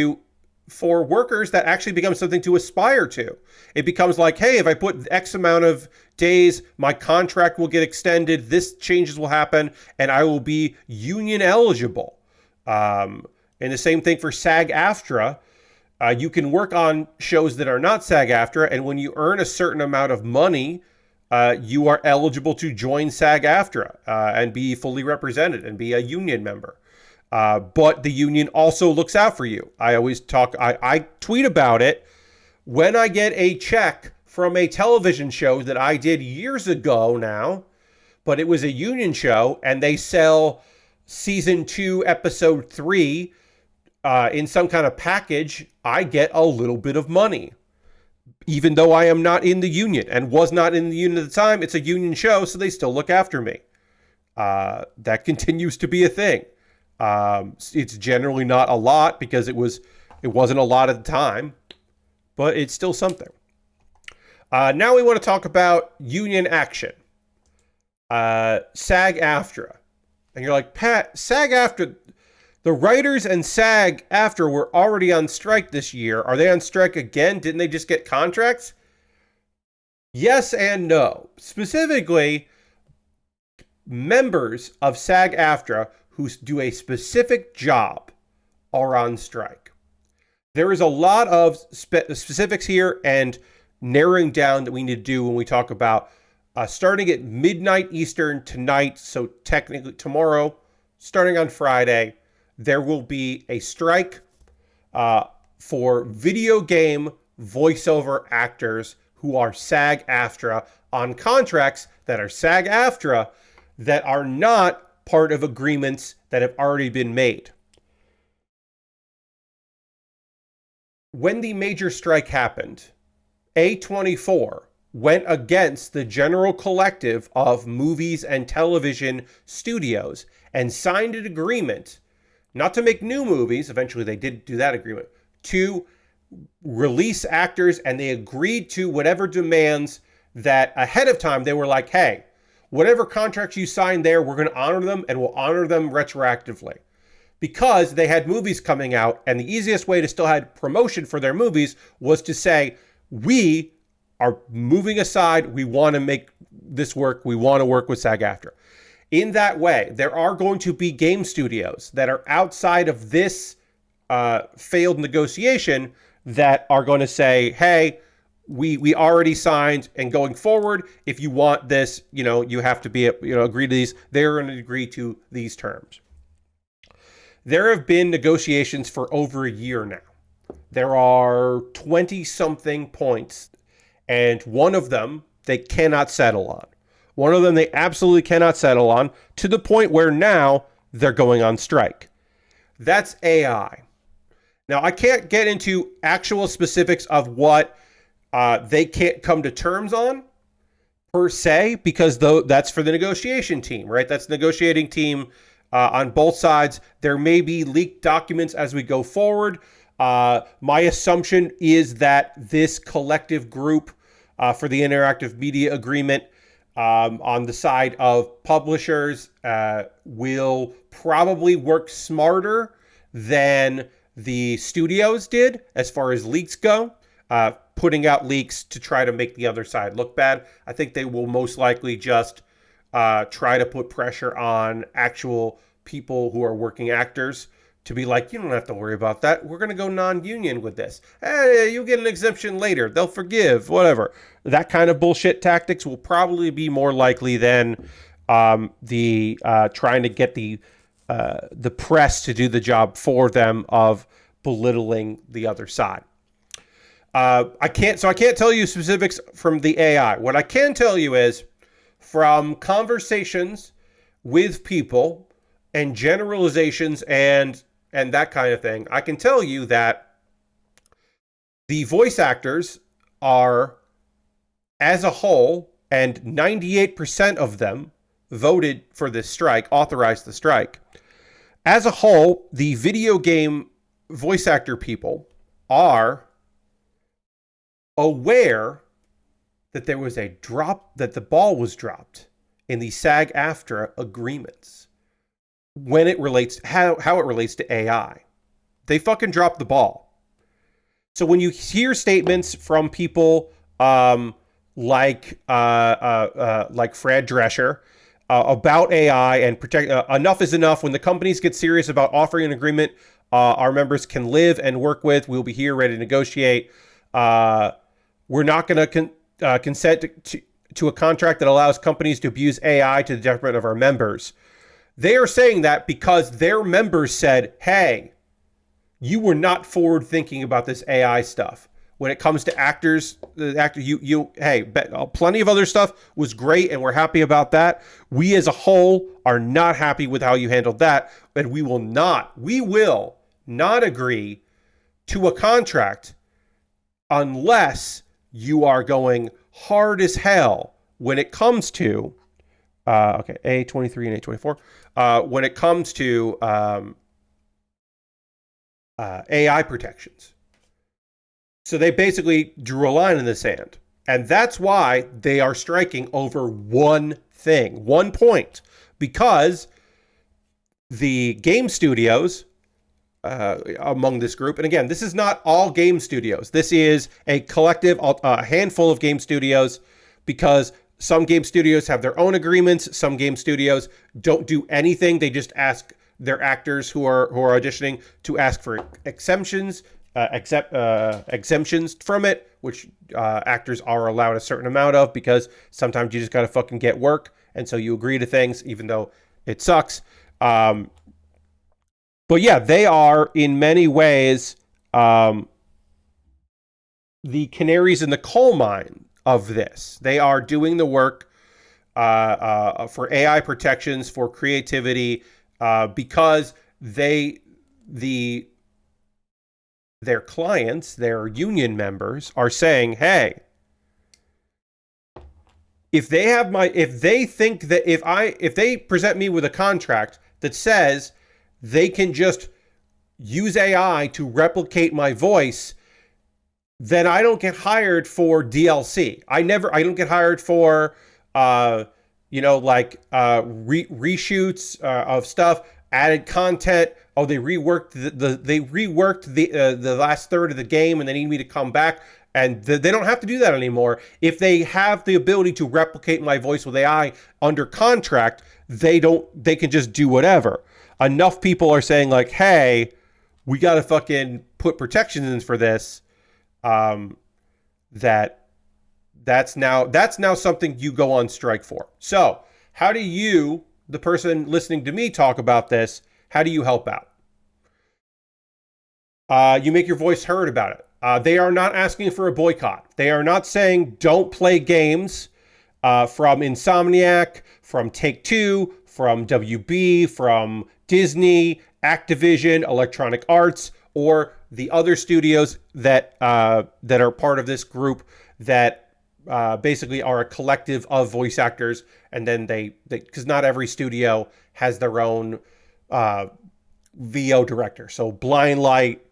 for workers, that actually becomes something to aspire to. It becomes like, hey, if I put X amount of days, my contract will get extended, this changes will happen, and I will be union eligible. And the same thing for SAG-AFTRA. You can work on shows that are not SAG-AFTRA, and when you earn a certain amount of money, you are eligible to join SAG-AFTRA and be fully represented and be a union member. But the union also looks out for you. I tweet about it when I get a check from a television show that I did years ago now, but it was a union show, and they sell season 2, episode 3 in some kind of package. I get a little bit of money, even though I am not in the union and was not in the union at the time. It's a union show, so they still look after me. That continues to be a thing. It's generally not a lot, because it wasn't a lot at the time, but it's still something. Now we want to talk about union action. SAG-AFTRA. And you're like, Pat, SAG-AFTRA, the writers and SAG-AFTRA were already on strike this year. Are they on strike again? Didn't they just get contracts? Yes and no. Specifically, members of SAG-AFTRA who do a specific job are on strike. There is a lot of specifics here and narrowing down that we need to do when we talk about starting at midnight Eastern tonight. So technically tomorrow, starting on Friday, there will be a strike for video game voiceover actors who are SAG-AFTRA on contracts that are SAG-AFTRA that are not part of agreements that have already been made. When the major strike happened, A24 went against the general collective of movies and television studios and signed an agreement, not to make new movies, eventually they did do that agreement, to release actors, and they agreed to whatever demands that ahead of time they were like, hey, whatever contracts you signed there, we're going to honor them, and we'll honor them retroactively. Because they had movies coming out, and the easiest way to still have promotion for their movies was to say, we are moving aside, we want to make this work, we want to work with SAG-AFTRA. In that way, there are going to be game studios that are outside of this failed negotiation that are going to say, hey, we already signed, and going forward, if you want this, you have to be, agree to these. They're going to agree to these terms. There have been negotiations for over a year now. There are 20-something points, and one of them they cannot settle on. One of them they absolutely cannot settle on, to the point where now they're going on strike. That's AI. Now, I can't get into actual specifics of what they can't come to terms on, per se, because that's for the negotiation team, right? That's the negotiating team on both sides. There may be leaked documents as we go forward. My assumption is that this collective group for the interactive media agreement on the side of publishers will probably work smarter than the studios did as far as leaks go, putting out leaks to try to make the other side look bad. I think they will most likely just try to put pressure on actual people who are working actors to be like, you don't have to worry about that. We're going to go non-union with this. Hey, you get an exemption later. They'll forgive, whatever. That kind of bullshit tactics will probably be more likely than the trying to get the press to do the job for them of belittling the other side. I can't tell you specifics from the AI. What I can tell you is from conversations with people and generalizations and that kind of thing, I can tell you that the voice actors are, as a whole, and 98% of them voted for this strike, authorized the strike. As a whole, the video game voice actor people are aware that there was a drop, that the ball was dropped in the SAG-AFTRA agreements when it relates, how it relates to AI. They fucking dropped the ball. So when you hear statements from people like Fred Drescher about AI and protect, enough is enough. When the companies get serious about offering an agreement our members can live and work with, we'll be here ready to negotiate. We're not going to consent to a contract that allows companies to abuse AI to the detriment of our members. They are saying that because their members said, hey, you were not forward thinking about this AI stuff. When it comes to actors, plenty of other stuff was great and we're happy about that. We as a whole are not happy with how you handled that, and we will not agree to a contract unless you are going hard as hell when it comes to A23 and A24 when it comes to AI protections. So they basically drew a line in the sand. And that's why they are striking over one thing, 1 point. Because the game studios among this group, and again, this is not all game studios. This is a collective, a handful of game studios because some game studios have their own agreements. Some game studios don't do anything. They just ask their actors who are auditioning to ask for exemptions from it, which actors are allowed a certain amount of, because sometimes you just got to fucking get work. And so you agree to things, even though it sucks. But yeah, they are in many ways the canaries in the coal mine of this. They are doing the work for AI protections, for creativity, because their clients, their union members, are saying, hey, if they present me with a contract that says they can just use AI to replicate my voice, then I don't get hired for DLC. I don't get hired for reshoots of stuff, added content. Oh, they reworked the last third of the game, and they need me to come back. And they don't have to do that anymore. If they have the ability to replicate my voice with AI under contract, they can just do whatever. Enough people are saying like, hey, we got to fucking put protections in for this. That's now something you go on strike for. So how do you, the person listening to me talk about this, how do you help out? You make your voice heard about it. They are not asking for a boycott. They are not saying don't play games from Insomniac, from Take-Two, from WB, from Disney, Activision, Electronic Arts, or the other studios that are part of this group that basically are a collective of voice actors. And then they because not every studio has their own VO director. So Blind Light,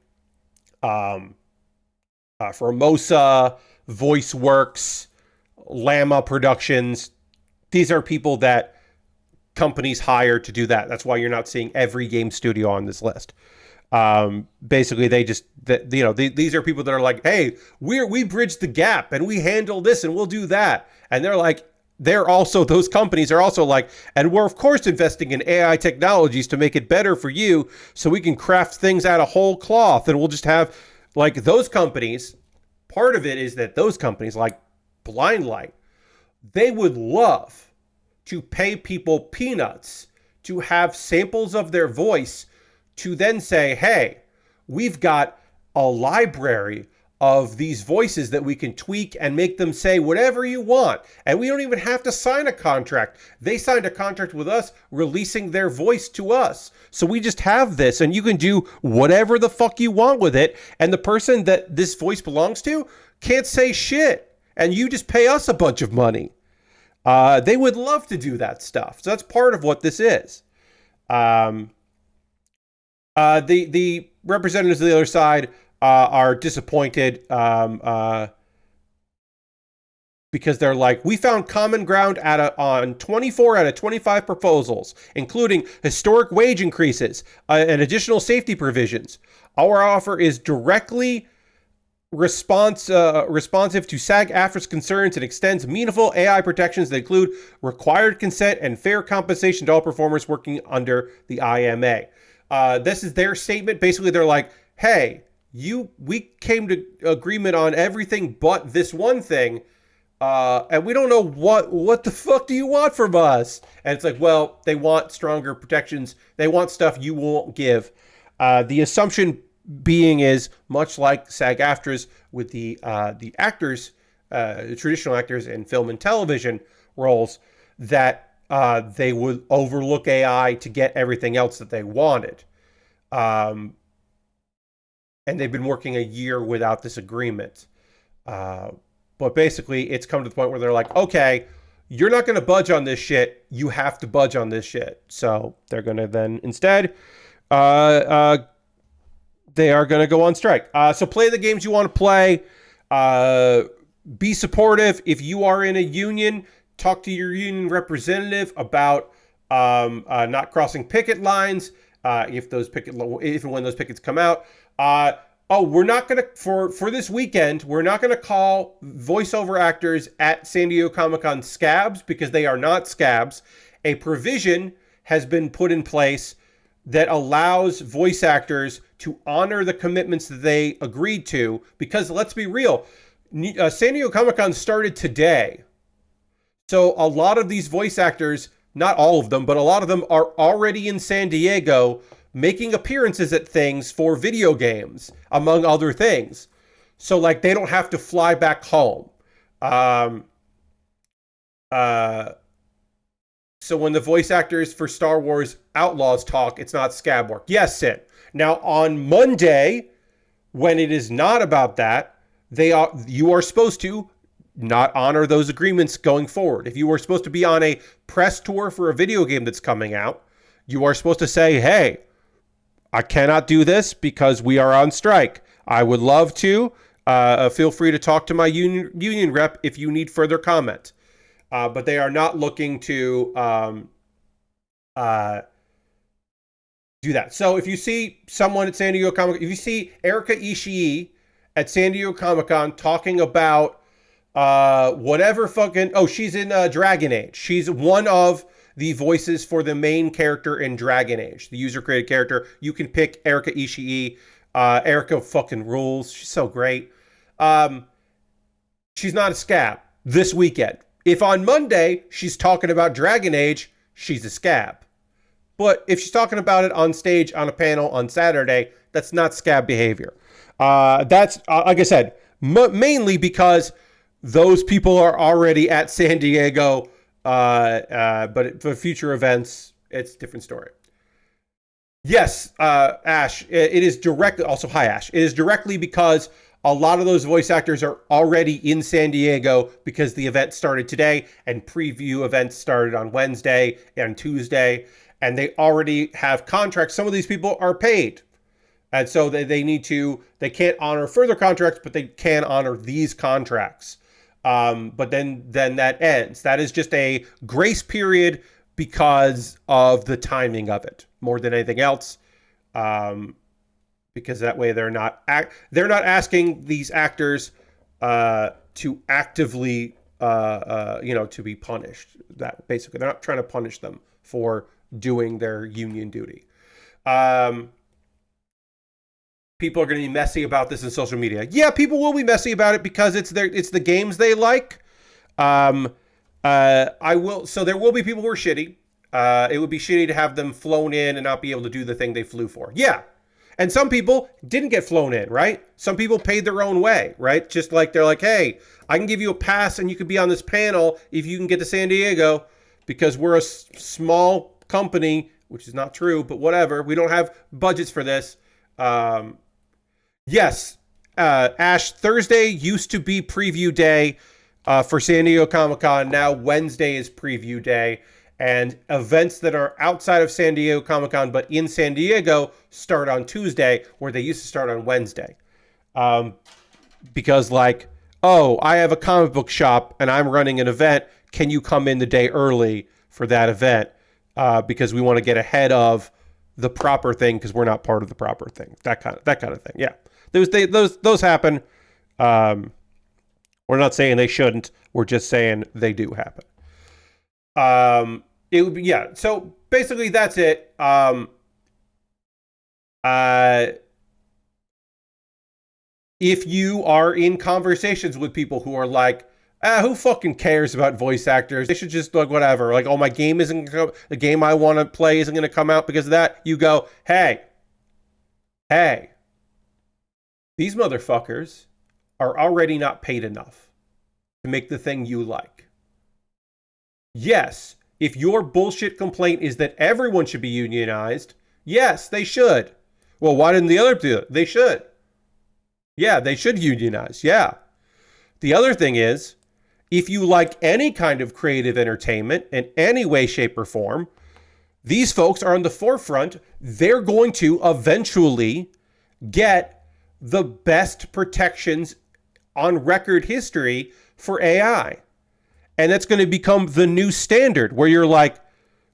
Formosa, VoiceWorks, Llama Productions. These are people that companies hire to do that. That's why you're not seeing every game studio on this list. Basically, these are people that are like, hey, we bridge the gap and we handle this and we'll do that. And those companies are also like, and we're of course investing in AI technologies to make it better for you, so we can craft things out of whole cloth, and we'll just have like those companies. Part of it is that those companies like Blind Light, they would love to pay people peanuts to have samples of their voice to then say, hey, we've got a library of these voices that we can tweak and make them say whatever you want. And we don't even have to sign a contract. They signed a contract with us releasing their voice to us. So we just have this and you can do whatever the fuck you want with it. And the person that this voice belongs to can't say shit. And you just pay us a bunch of money. They would love to do that stuff. So that's part of what this is. The representatives of the other side are disappointed because they're like, we found common ground on 24 out of 25 proposals, including historic wage increases and additional safety provisions. Our offer is directly responsive to SAG-AFTRA's concerns and extends meaningful AI protections that include required consent and fair compensation to all performers working under the IMA. This is their statement. Basically, they're like, hey, we came to agreement on everything but this one thing, and we don't know what the fuck do you want from us? And it's like, well, they want stronger protections. They want stuff you won't give. The assumption being is much like SAG-AFTRA's with the actors, traditional actors in film and television roles, that they would overlook AI to get everything else that they wanted. And they've been working a year without this agreement. But basically, it's come to the point where they're like, okay, you're not going to budge on this shit. You have to budge on this shit. So they're going to then instead, they are going to go on strike. So play the games you want to play. Be supportive. If you are in a union, talk to your union representative about not crossing picket lines. If and when those pickets come out, Oh, we're not gonna for this weekend. We're not gonna call voiceover actors at San Diego Comic-Con scabs because they are not scabs. A provision has been put in place that allows voice actors to honor the commitments that they agreed to. Because let's be real, San Diego Comic-Con started today, so a lot of these voice actors, not all of them, but a lot of them are already in San Diego making appearances at things for video games, among other things. So like they don't have to fly back home. Um, uh, so when the voice actors for Star Wars Outlaws talk, it's not scab work. Yes, Sid. Now on Monday, when it is not about that, you are supposed to not honor those agreements going forward. If you were supposed to be on a press tour for a video game that's coming out, you are supposed to say, hey, I cannot do this because we are on strike. I would love to. Feel free to talk to my union rep if you need further comment. But they are not looking to do that. So if you see someone at San Diego Comic, if you see Erika Ishii at San Diego Comic-Con talking about whatever fucking, she's in Dragon Age. She's one of the voices for the main character in Dragon Age, the user-created character. You can pick Erika Ishii. Erika fucking rules. She's so great. She's not a scab this weekend. If on Monday she's talking about Dragon Age, she's a scab. But if she's talking about it on stage on a panel on Saturday, that's not scab behavior. That's, like I said, mainly because those people are already at San Diego. But for future events, it's a different story. Yes, Ash, it is directly, also hi Ash, it is directly because a lot of those voice actors are already in San Diego because the event started today and preview events started on Wednesday and Tuesday, and they already have contracts. Some of these people are paid. And so they can't honor further contracts, but they can honor these contracts. But then that ends. That is just a grace period because of the timing of it more than anything else. Because that way they're not asking these actors to actively to be punished. That basically they're not trying to punish them for doing their union duty. People are going to be messy about this in social media. Yeah, people will be messy about it because it's the games they like. So there will be people who are shitty. It would be shitty to have them flown in and not be able to do the thing they flew for. Yeah. And some people didn't get flown in, right? Some people paid their own way, right? Just like they're like, hey, I can give you a pass and you could be on this panel if you can get to San Diego because we're a small company, which is not true, but whatever. We don't have budgets for this. Yes, Ash, Thursday used to be preview day for San Diego Comic-Con. Now Wednesday is preview day. And events that are outside of San Diego Comic-Con but in San Diego start on Tuesday, where they used to start on Wednesday. Because I have a comic book shop and I'm running an event. Can you come in the day early for that event? Because we want to get ahead of the proper thing because we're not part of the proper thing. That kind of thing. Yeah. Those happen. We're not saying they shouldn't. We're just saying they do happen. It would be, yeah. So basically that's it. If you are in conversations with people who are like, who fucking cares about voice actors? They should just whatever. My game isn't gonna come, the game I want to play isn't going to come out because of that. You go, hey, these motherfuckers are already not paid enough to make the thing you like. Yes, if your bullshit complaint is that everyone should be unionized, yes, they should. Well, why didn't the other do it? They should. Yeah, they should unionize. Yeah. The other thing is, if you like any kind of creative entertainment in any way, shape, or form, these folks are on the forefront. They're going to eventually get the best protections on record history for AI. And that's going to become the new standard where you're like,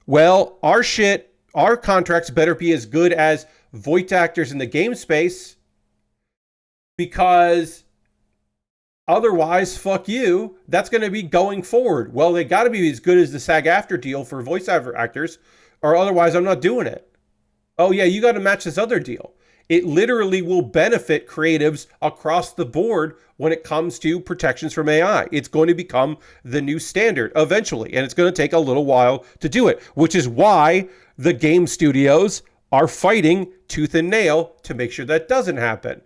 well, our contracts better be as good as voice actors in the game space. because otherwise, fuck you. That's going to be going forward. Well, they got to be as good as the SAG-AFTRA deal for voice actors, or otherwise I'm not doing it. Oh yeah, you got to match this other deal. It literally will benefit creatives across the board when it comes to protections from AI. It's going to become the new standard eventually, and it's going to take a little while to do it, which is why the game studios are fighting tooth and nail to make sure that doesn't happen.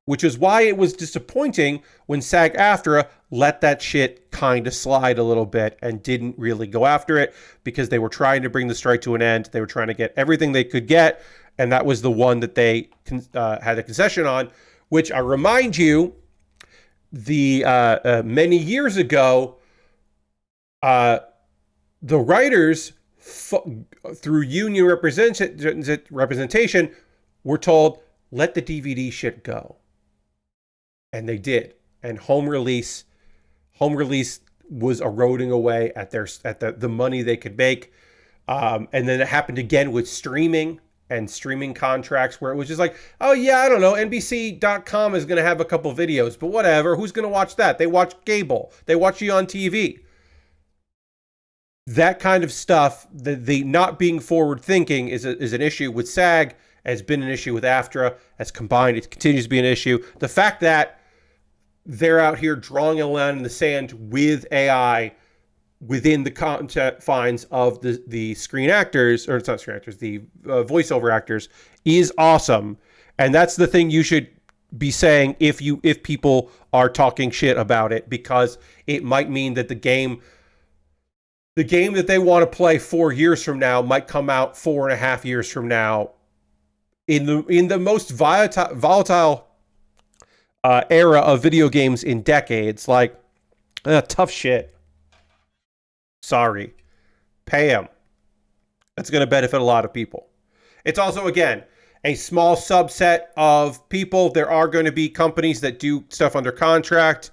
Which is why it was disappointing when SAG-AFTRA let that shit kind of slide a little bit and didn't really go after it, because they were trying to bring the strike to an end. They were trying to get everything they could get, and that was the one that they had a concession on, which I remind you, the many years ago, the writers, through union representation, were told, let the DVD shit go. And they did. And home release was eroding away at the money they could make. And then it happened again with streaming and streaming contracts, where it was just like, oh yeah, I don't know, NBC.com is going to have a couple videos, but whatever, who's going to watch that? They watch cable. They watch you on TV. That kind of stuff, the not being forward thinking is an issue with SAG, has been an issue with AFTRA, as combined, it continues to be an issue. The fact that they're out here drawing a line in the sand with AI within the confines of the screen actors, or it's not screen actors, the voiceover actors, is awesome. And that's the thing you should be saying if people are talking shit about it, because it might mean that the game that they want to play 4 years from now might come out 4.5 years from now in the most volatile era of video games in decades. Like, tough shit. Sorry. Pay them. That's going to benefit a lot of people. It's also, again, a small subset of people. There are going to be companies that do stuff under contract.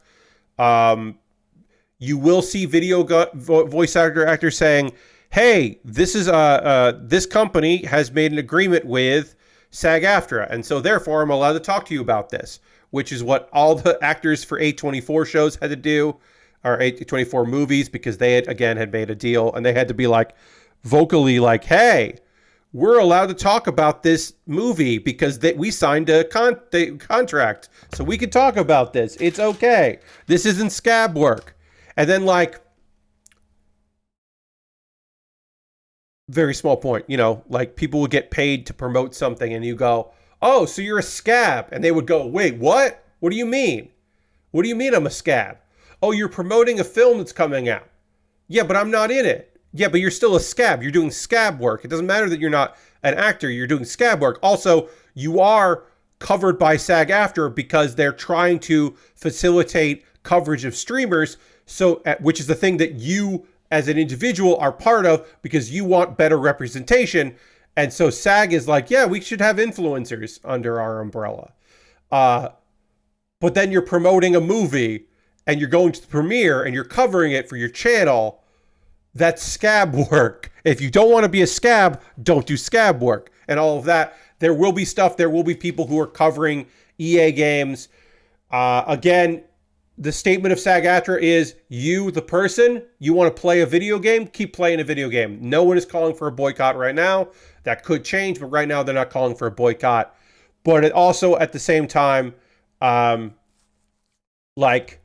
You will see voice actors saying, hey, this company has made an agreement with SAG-AFTRA, and so therefore I'm allowed to talk to you about this, which is what all the actors for A24 shows had to do, or A24 movies, because they had made a deal, and they had to be like, vocally like, hey, we're allowed to talk about this movie because we signed a contract, so we can talk about this. It's okay. This isn't scab work. And then, like, very small point, like, people would get paid to promote something, and you go, oh, so you're a scab. And they would go, wait, what? What do you mean? What do you mean I'm a scab? Oh, you're promoting a film that's coming out. Yeah, but I'm not in it. Yeah, but you're still a scab. You're doing scab work. It doesn't matter that you're not an actor. You're doing scab work. Also, you are covered by SAG-AFTRA because they're trying to facilitate coverage of streamers, so which is the thing that you as an individual are part of, because you want better representation. And so SAG is like, yeah, we should have influencers under our umbrella. But then you're promoting a movie and you're going to the premiere and you're covering it for your channel. That's scab work. If you don't want to be a scab, don't do scab work and all of that. There will be stuff. There will be people who are covering EA games. Again, the statement of SAG-AFTRA is, you, the person, you want to play a video game, keep playing a video game. No one is calling for a boycott right now. That could change, but right now they're not calling for a boycott. But it also, at the same time, like,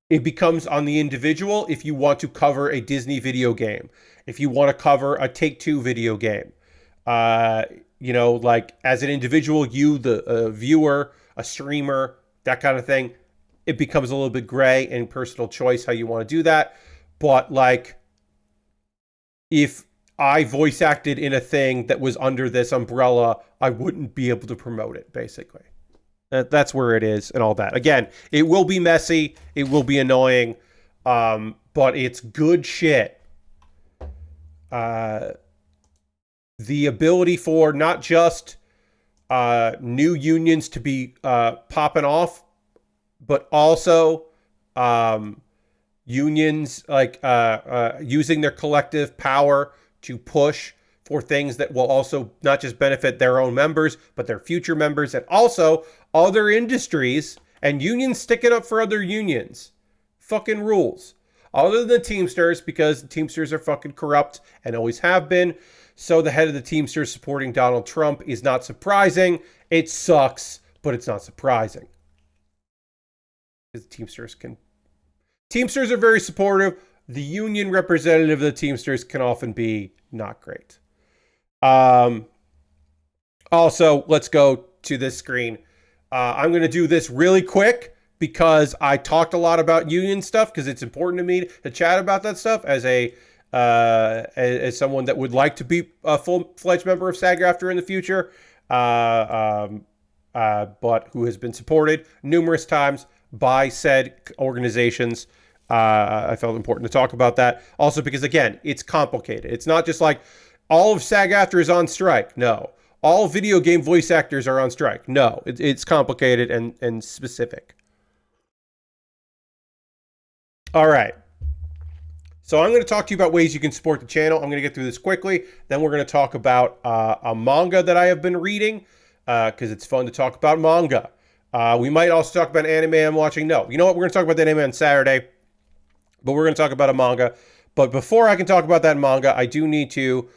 it becomes on the individual if you want to cover a Disney video game, if you want to cover a Take-Two video game. Like, as an individual, you, the viewer, a streamer, that kind of thing, it becomes a little bit gray and personal choice how you want to do that. But, like, if I voice acted in a thing that was under this umbrella, I wouldn't be able to promote it, basically. That's where it is and all that. Again, it will be messy. It will be annoying. But it's good shit. The ability for not just new unions to be popping off, but also unions like using their collective power to push for things that will also not just benefit their own members, but their future members, and also other industries and unions sticking up for other unions. Fucking rules. Other than the Teamsters, because the Teamsters are fucking corrupt and always have been. So the head of the Teamsters supporting Donald Trump is not surprising. It sucks, but it's not surprising. Because Teamsters are very supportive. The union representative of the Teamsters can often be not great. Also, let's go to this screen. I'm going to do this really quick because I talked a lot about union stuff because it's important to me to chat about that stuff as someone that would like to be a full-fledged member of SAG-AFTRA in the future, but who has been supported numerous times by said organizations. I felt important to talk about that. Also because, again, it's complicated. It's not just like all of SAG-AFTRA is on strike. No. All video game voice actors are on strike. No. It's complicated and specific. All right. So I'm going to talk to you about ways you can support the channel. I'm going to get through this quickly. Then we're going to talk about a manga that I have been reading because it's fun to talk about manga. We might also talk about anime I'm watching. No. You know what? We're going to talk about that anime on Saturday. But we're going to talk about a manga. But before I can talk about that manga, I do need to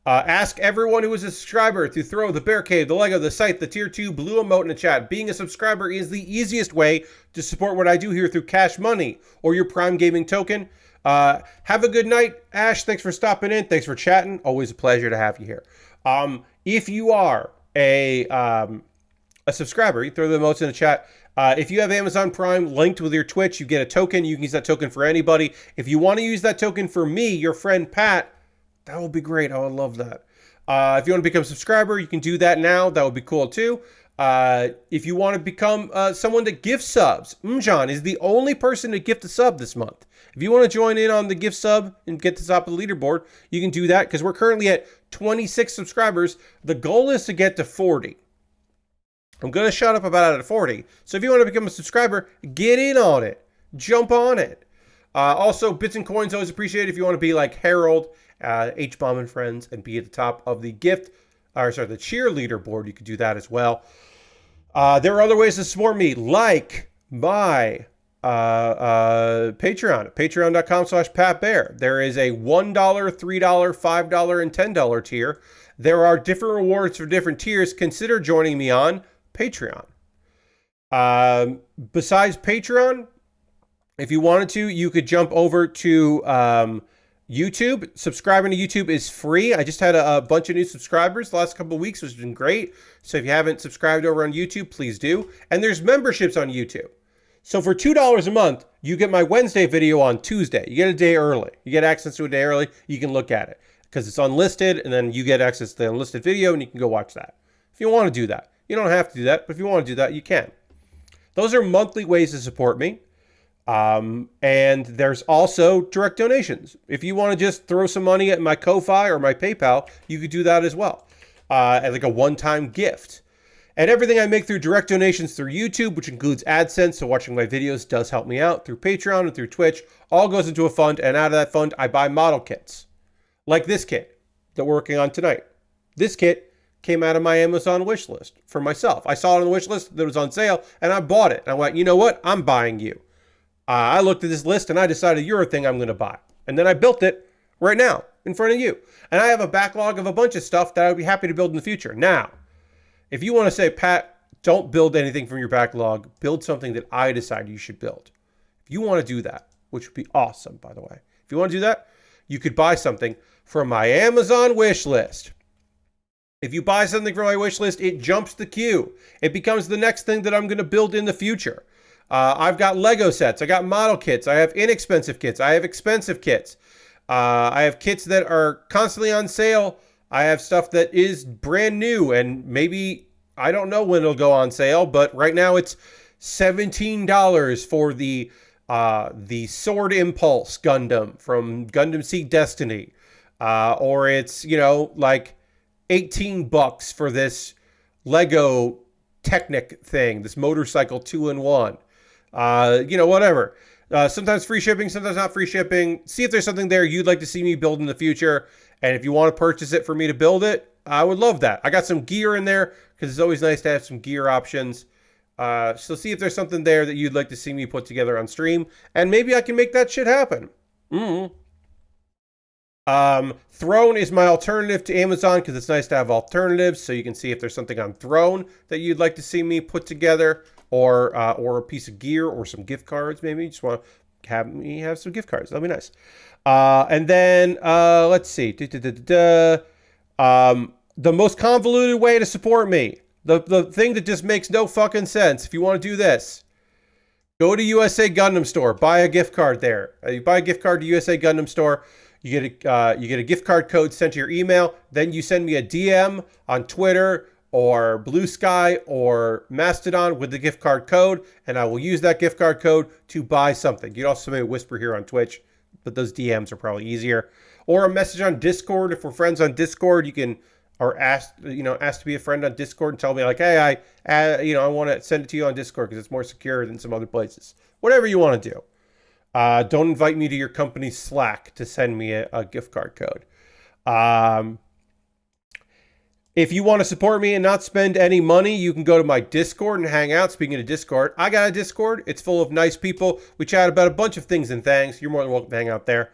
ask everyone who is a subscriber to throw the Bear Cave, the Lego, the site, the Tier 2 blue emote in the chat. Being a subscriber is the easiest way to support what I do here through Cash Money or your Prime Gaming token. Have a good night, Ash. Thanks for stopping in. Thanks for chatting. Always a pleasure to have you here. If you are a subscriber, you throw the emotes in the chat. If you have Amazon Prime linked with your Twitch, you get a token. You can use that token for anybody. If you want to use that token for me, your friend Pat, that would be great. I would love that. If you want to become a subscriber, you can do that now. That would be cool too. If you want to become someone that gifts subs, Mjan is the only person to gift a sub this month. If you want to join in on the gift sub and get to the top of the leaderboard, you can do that because we're currently at 26 subscribers. The goal is to get to 40. I'm going to shut up about it at 40. So if you want to become a subscriber, get in on it. Jump on it. Also, bits and coins always appreciated if you want to be like Harold, H-Bomb and friends, and be at the top of the the cheerleader board. You could do that as well. There are other ways to support me, like my Patreon, patreon.com/PatBear. There is a $1, $3, $5, and $10 tier. There are different rewards for different tiers. Consider joining me on Patreon. Besides Patreon, if you wanted to, you could jump over to YouTube. Subscribing to YouTube is free. I just had a bunch of new subscribers the last couple of weeks, which has been great. So if you haven't subscribed over on YouTube, please do. And there's memberships on YouTube. So for $2 a month, you get my Wednesday video on Tuesday. You get a day early. You get access to a day early. You can look at it because it's unlisted, and then you get access to the unlisted video, and you can go watch that. If you want to do that. You don't have to do that, but if you want to do that, you can. Those are monthly ways to support me. And there's also direct donations. If you want to just throw some money at my Ko-Fi or my PayPal, you could do that as well. As like a one-time gift. And everything I make through direct donations through YouTube, which includes AdSense, so watching my videos does help me out, through Patreon and through Twitch, all goes into a fund, and out of that fund, I buy model kits. Like this kit that we're working on tonight. This kit came out of my Amazon wish list for myself. I saw it on the wish list that was on sale, and I bought it. And I went, you know what? I'm buying you. I looked at this list, and I decided you're a thing I'm going to buy. And then I built it right now in front of you. And I have a backlog of a bunch of stuff that I would be happy to build in the future. Now, if you want to say, Pat, don't build anything from your backlog, build something that I decide you should build. If you want to do that, which would be awesome, by the way. If you want to do that, you could buy something from my Amazon wish list. If you buy something from my wish list, it jumps the queue. It becomes the next thing that I'm going to build in the future. I've got Lego sets. I got model kits. I have inexpensive kits. I have expensive kits. I have kits that are constantly on sale. I have stuff that is brand new, and maybe I don't know when it'll go on sale, but right now it's $17 for the Sword Impulse Gundam from Gundam Seed Destiny, or it's like $18 for this Lego Technic thing, this motorcycle 2-in-1. Whatever. Sometimes free shipping, sometimes not free shipping. See if there's something there you'd like to see me build in the future. And if you want to purchase it for me to build it, I would love that. I got some gear in there because it's always nice to have some gear options. So see if there's something there that you'd like to see me put together on stream. And maybe I can make that shit happen. Throne is my alternative to Amazon because it's nice to have alternatives. So you can see if there's something on Throne that you'd like to see me put together. Or a piece of gear or some gift cards, maybe. You just want to have me have some gift cards. That'll be nice. And then, let's see. The most convoluted way to support me. The thing that just makes no fucking sense. If you want to do this, go to USA Gundam Store. Buy a gift card there. You buy a gift card to USA Gundam Store. You get a gift card code sent to your email. Then you send me a DM on Twitter or Blue Sky or Mastodon with the gift card code, and I will use that gift card code to buy something. You'd also maybe whisper here on Twitch, but those DMs are probably easier. Or a message on Discord. If we're friends on Discord, you can, or ask to be a friend on Discord and tell me like, hey, I want to send it to you on Discord because it's more secure than some other places. Whatever you want to do. Don't invite me to your company's Slack to send me a gift card code. If you want to support me and not spend any money, you can go to my Discord and hang out. Speaking of Discord, I got a Discord. It's full of nice people. We chat about a bunch of things and things. You're more than welcome to hang out there.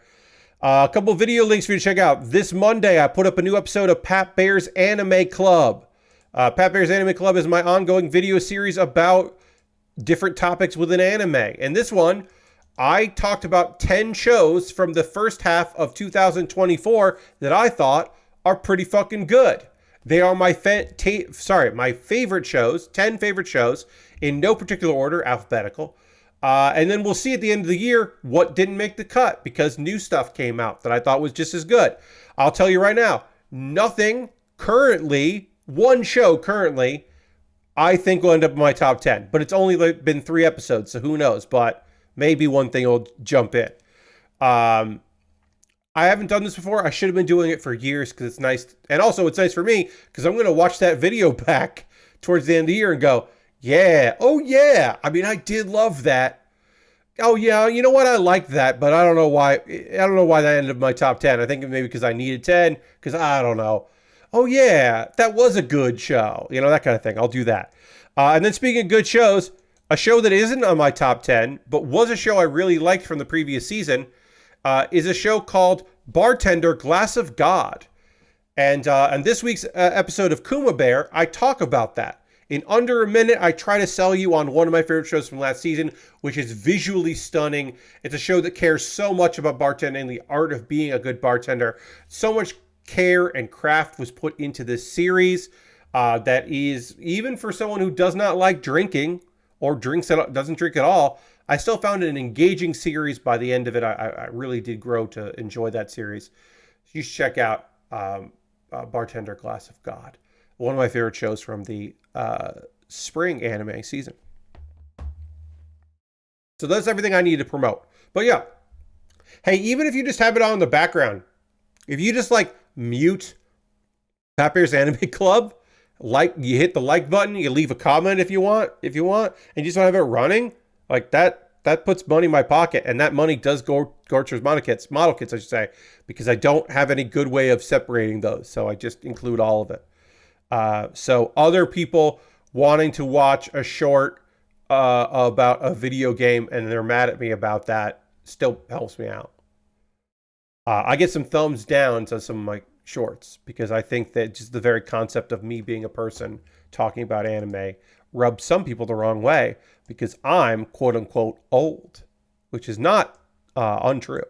A couple video links for you to check out. This Monday, I put up a new episode of Pat Baer's Anime Club. Pat Baer's Anime Club is my ongoing video series about different topics within anime. And this one, I talked about 10 shows from the first half of 2024 that I thought are pretty fucking good. They are my favorite shows, 10 favorite shows, in no particular order, alphabetical. And then we'll see at the end of the year what didn't make the cut because new stuff came out that I thought was just as good. I'll tell you right now, nothing currently, one show currently, I think will end up in my top 10. But it's only been 3 episodes, so who knows? But maybe one thing will jump in. I haven't done this before. I should have been doing it for years because it's nice. And also it's nice for me because I'm going to watch that video back towards the end of the year and go, yeah, oh yeah. I mean, I did love that. Oh yeah, you know what? I liked that, but I don't know why. I don't know why that ended up in my top 10. I think maybe because I needed 10 because I don't know. Oh yeah, that was a good show. You know, that kind of thing. I'll do that. And then speaking of good shows, a show that isn't on my top 10, but was a show I really liked from the previous season, is a show called Bartender Glass of God. And this week's episode of Kuma Baer, I talk about that. In under a minute, I try to sell you on one of my favorite shows from last season, which is visually stunning. It's a show that cares so much about bartending, the art of being a good bartender. So much care and craft was put into this series that is, even for someone who does not like drinking or doesn't drink at all, I still found it an engaging series by the end of it. I really did grow to enjoy that series. You should check out Bartender Glass of God. One of my favorite shows from the spring anime season. So that's everything I need to promote. But yeah, hey, even if you just have it on in the background, if you just like mute Pat Baer's Anime Club, like you hit the like button, you leave a comment if you want, and you just want to have it running, like that puts money in my pocket, and that money does go towards model kits, I should say, because I don't have any good way of separating those, so I just include all of it. So other people wanting to watch a short about a video game and they're mad at me about that still helps me out. I get some thumbs down to some of my shorts because I think that just the very concept of me being a person talking about anime rubs some people the wrong way because I'm quote unquote old, which is not untrue.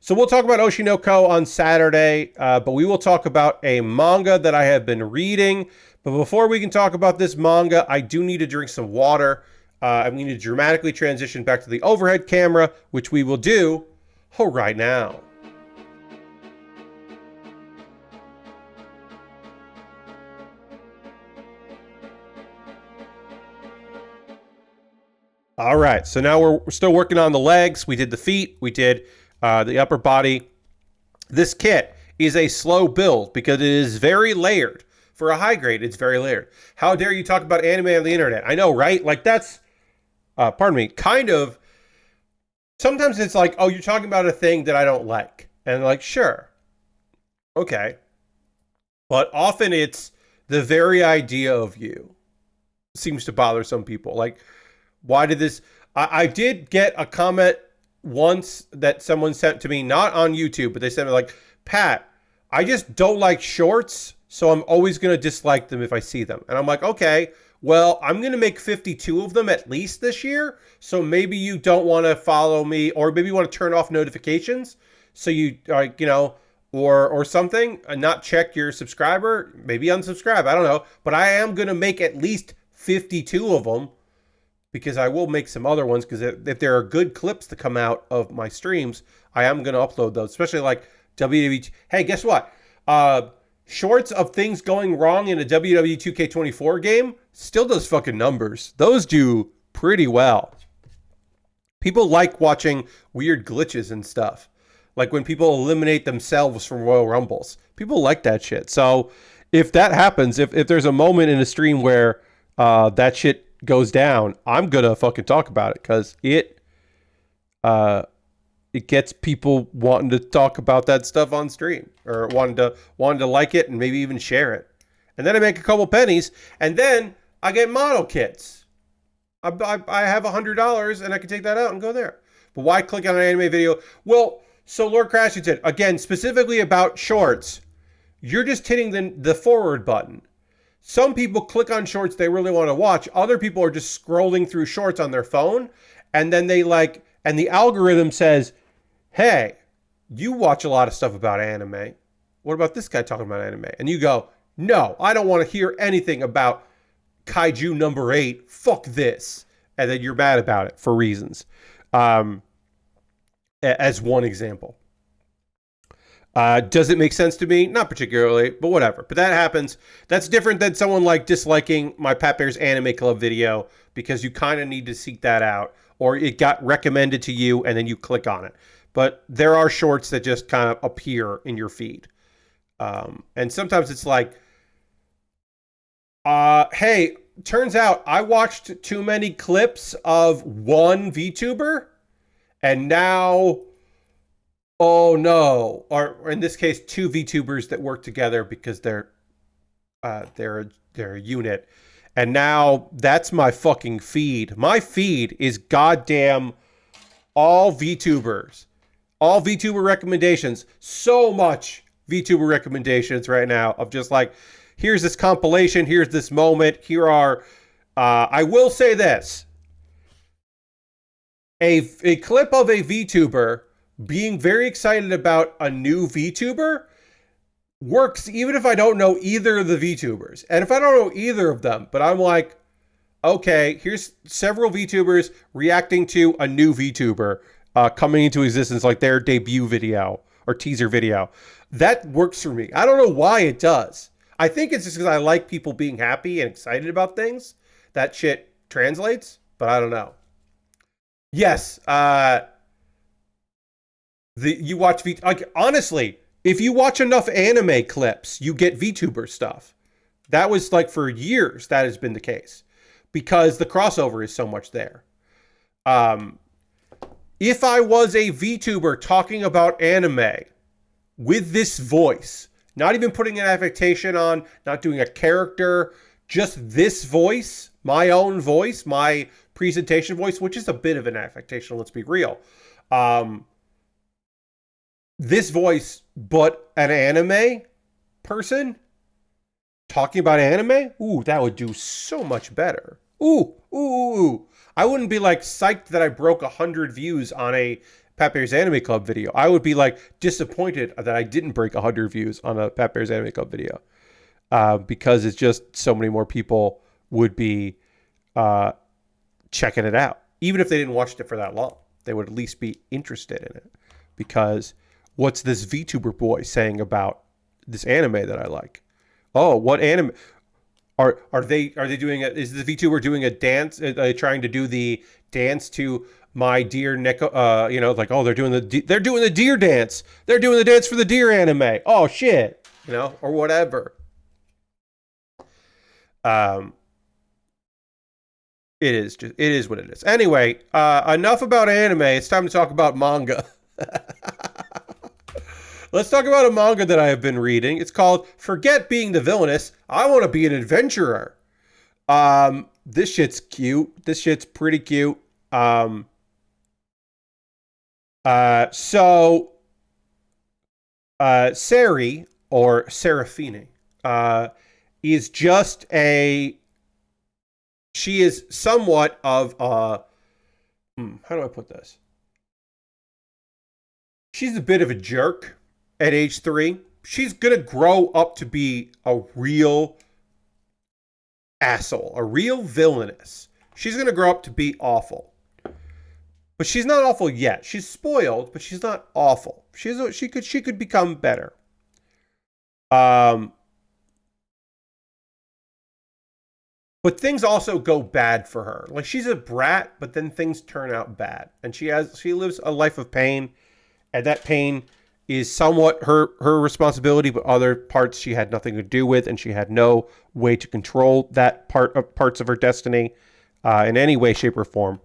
So we'll talk about Oshinoko on Saturday, but we will talk about a manga that I have been reading. But before we can talk about this manga, I do need to drink some water. I'm going to dramatically transition back to the overhead camera, which we will do right now. All right, so now we're still working on the legs. We did the feet. We did the upper body. This kit is a slow build because it is very layered. For a high grade, it's very layered. How dare you talk about anime on the internet? I know, right? Like that's, kind of Sometimes it's like, oh, you're talking about a thing that I don't like. And like, sure. Okay. But often it's the very idea of you seems to bother some people. Like, why did this? I did get a comment once that someone sent to me, not on YouTube, but they sent me like, Pat, I just don't like shorts, so I'm always going to dislike them if I see them. And I'm like, okay, well, I'm going to make 52 of them at least this year. So maybe you don't want to follow me, or maybe you want to turn off notifications. So you, like, or something, and not check your subscriber, maybe unsubscribe. I don't know. But I am going to make at least 52 of them, because I will make some other ones, because if there are good clips to come out of my streams, I am going to upload those, especially like WWE. Hey, guess what? Shorts of things going wrong in a WWE 2K24 game still does fucking numbers. Those do pretty well. People like watching weird glitches and stuff. Like when people eliminate themselves from Royal Rumbles. People like that shit. So if that happens, if there's a moment in a stream where that shit goes down, I'm gonna fucking talk about it, because it gets people wanting to talk about that stuff on stream, or wanting to like it and maybe even share it. And then I make a couple pennies, and then I get model kits. I have $100 and I can take that out and go there. But why click on an anime video? Well, so Lord Crashington, again, specifically about shorts, you're just hitting the forward button. Some people click on shorts they really want to watch. Other people are just scrolling through shorts on their phone, and then and the algorithm says, hey, you watch a lot of stuff about anime. What about this guy talking about anime? And you go, no, I don't want to hear anything about Kaiju number 8. Fuck this. And then you're mad about it for reasons. As one example. Does it make sense to me? Not particularly, but whatever. But that happens. That's different than someone like disliking my Pat Bear's Anime Club video, because you kind of need to seek that out, or it got recommended to you and then you click on it. But there are shorts that just kind of appear in your feed. And sometimes it's like, hey, turns out I watched too many clips of one VTuber, and now, oh no, or in this case, two VTubers that work together because they're a unit. And now that's my fucking feed. My feed is goddamn all VTubers. All VTuber recommendations. So much VTuber recommendations right now of just like, here's this compilation, here's this moment, here are, I will say this. A clip of a VTuber being very excited about a new VTuber works even if I don't know either of the VTubers. And if I don't know either of them, but I'm like, okay, here's several VTubers reacting to a new VTuber coming into existence, like their debut video or teaser video. That works for me. I don't know why it does. I think it's just because I like people being happy and excited about things. That shit translates, but I don't know. Yes, you watch like, honestly, if you watch enough anime clips, you get VTuber stuff. That was like for years that has been the case, because the crossover is so much there. If I was a VTuber talking about anime with this voice, not even putting an affectation on, not doing a character, just this voice, my own voice, my presentation voice, which is a bit of an affectation, let's be real. This voice, but an anime person talking about anime, ooh, that would do so much better. Ooh. I wouldn't be like psyched that I broke 100 views on a Pat Bear's Anime Club video. I would be like disappointed that I didn't break 100 views on a Pat Bear's Anime Club video, because it's just so many more people would be checking it out. Even if they didn't watch it for that long, they would at least be interested in it, because what's this VTuber boy saying about this anime that I like? Oh, what anime? Are they doing it? Is the VTuber doing a dance? Are they trying to do the dance to My Dear Neko? Like, oh, they're doing the deer dance. They're doing the dance for the deer anime. Oh shit, or whatever. it is what it is. Anyway, enough about anime. It's time to talk about manga. Let's talk about a manga that I have been reading. It's called Forget Being the Villainess. I Want to Be an Adventurer. This shit's cute. This shit's pretty cute. Sari, or Serafine, is just she is somewhat of how do I put this? She's a bit of a jerk at age 3. She's going to grow up to be a real asshole, a real villainess. She's going to grow up to be awful. But she's not awful yet. She's spoiled, but she's not awful. She could become better. But things also go bad for her. Like, she's a brat, but then things turn out bad. And she lives a life of pain, and that pain is somewhat her responsibility, but other parts she had nothing to do with, and she had no way to control that parts of her destiny in any way, shape, or form.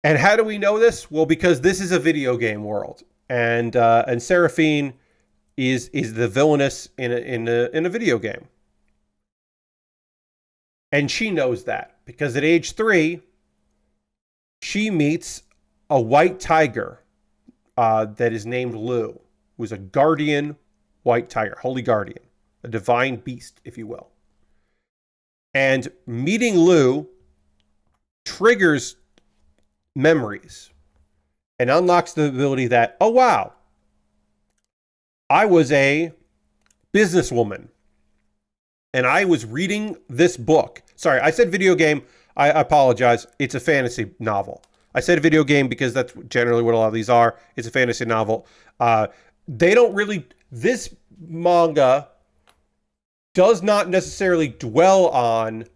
And how do we know this? Well, because this is a video game world, and Seraphine is the villainess in a video game. And she knows that, because at age 3, she meets a white tiger that is named Lu, who's a guardian white tiger, holy guardian, a divine beast, if you will. And meeting Lu triggers memories and unlocks the ability that, oh wow, I was a businesswoman. And I was reading this book. Sorry, I said video game. I apologize. It's a fantasy novel. I said video game because that's generally what a lot of these are. It's a fantasy novel. They don't really... This manga does not necessarily dwell on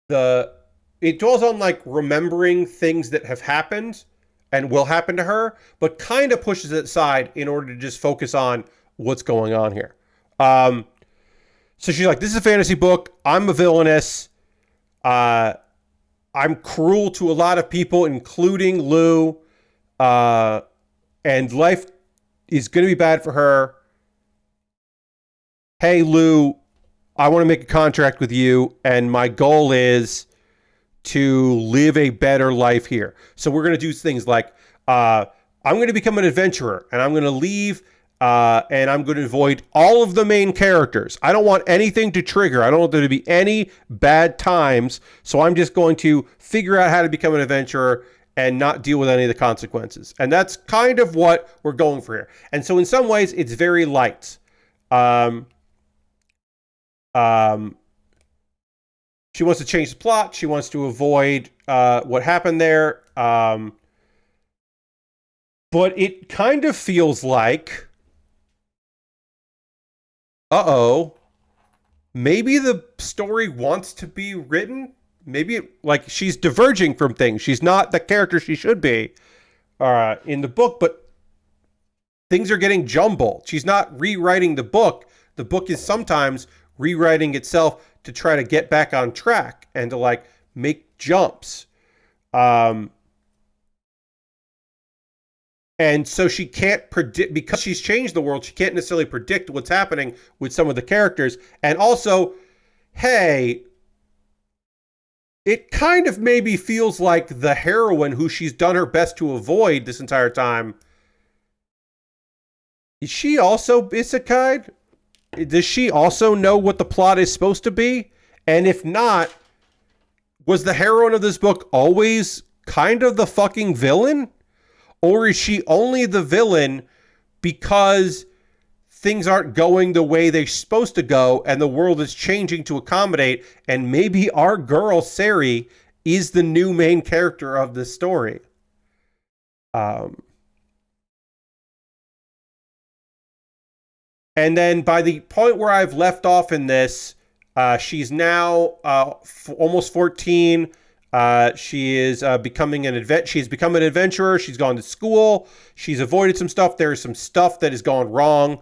it dwells on, like, remembering things that have happened and will happen to her, but kind of pushes it aside in order to just focus on what's going on here. So she's like, this is a fantasy book. I'm a villainess. I'm cruel to a lot of people, including Lu. And life is going to be bad for her. Hey, Lu, I want to make a contract with you, and my goal is to live a better life here. So we're going to do things like, I'm going to become an adventurer, and I'm going to leave... and I'm going to avoid all of the main characters. I don't want anything to trigger. I don't want there to be any bad times. So I'm just going to figure out how to become an adventurer and not deal with any of the consequences. And that's kind of what we're going for here. And so in some ways, it's very light. She wants to change the plot. She wants to avoid what happened there. But it kind of feels like... maybe the story wants to be written. Maybe she's diverging from things. She's not the character she should be in the book, but things are getting jumbled. She's not rewriting the book. The book is sometimes rewriting itself to try to get back on track and to make jumps. And so she can't predict, because she's changed the world, she can't necessarily predict what's happening with some of the characters. And also, hey, it kind of maybe feels like the heroine who she's done her best to avoid this entire time. Is she also isekai? Does she also know what the plot is supposed to be? And if not, was the heroine of this book always kind of the fucking villain? Or is she only the villain because things aren't going the way they're supposed to go and the world is changing to accommodate, and maybe our girl, Sari, is the new main character of this story? And then by the point where I've left off in this, she's now almost 14. She is becoming she's become an adventurer. She's gone to school. She's avoided some stuff. There's some stuff that has gone wrong.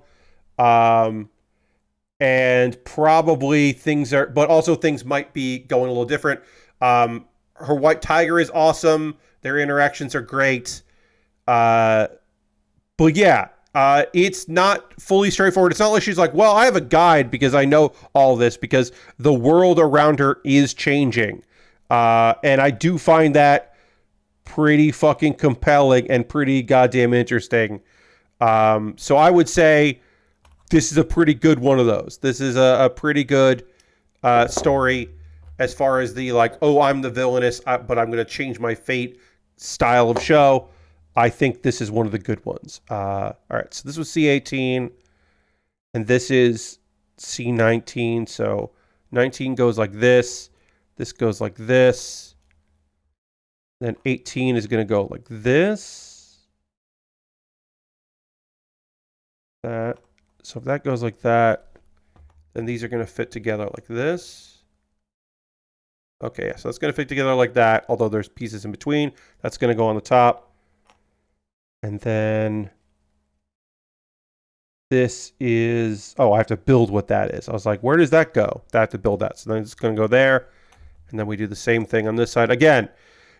and probably but also things might be going a little different. Her white tiger is awesome. Their interactions are great. But yeah, it's not fully straightforward. It's not like she's like, well, I have a guide because I know all this, because the world around her is changing. And I do find that pretty fucking compelling and pretty goddamn interesting. So I would say this is a pretty good one of those. This is a pretty good story as far as the like, oh, I'm the villainess, but I'm going to change my fate style of show. I think this is one of the good ones. All right, so this was C18, and this is C19. So 19 goes like this. This goes like this. Then 18 is going to go like this. That. So if that goes like that, then these are going to fit together like this. Okay, so that's going to fit together like that, although there's pieces in between. That's going to go on the top. And then this is, oh, I have to build what that is. I was like, where does that go? I have to build that. So then it's going to go there. And then we do the same thing on this side. Again,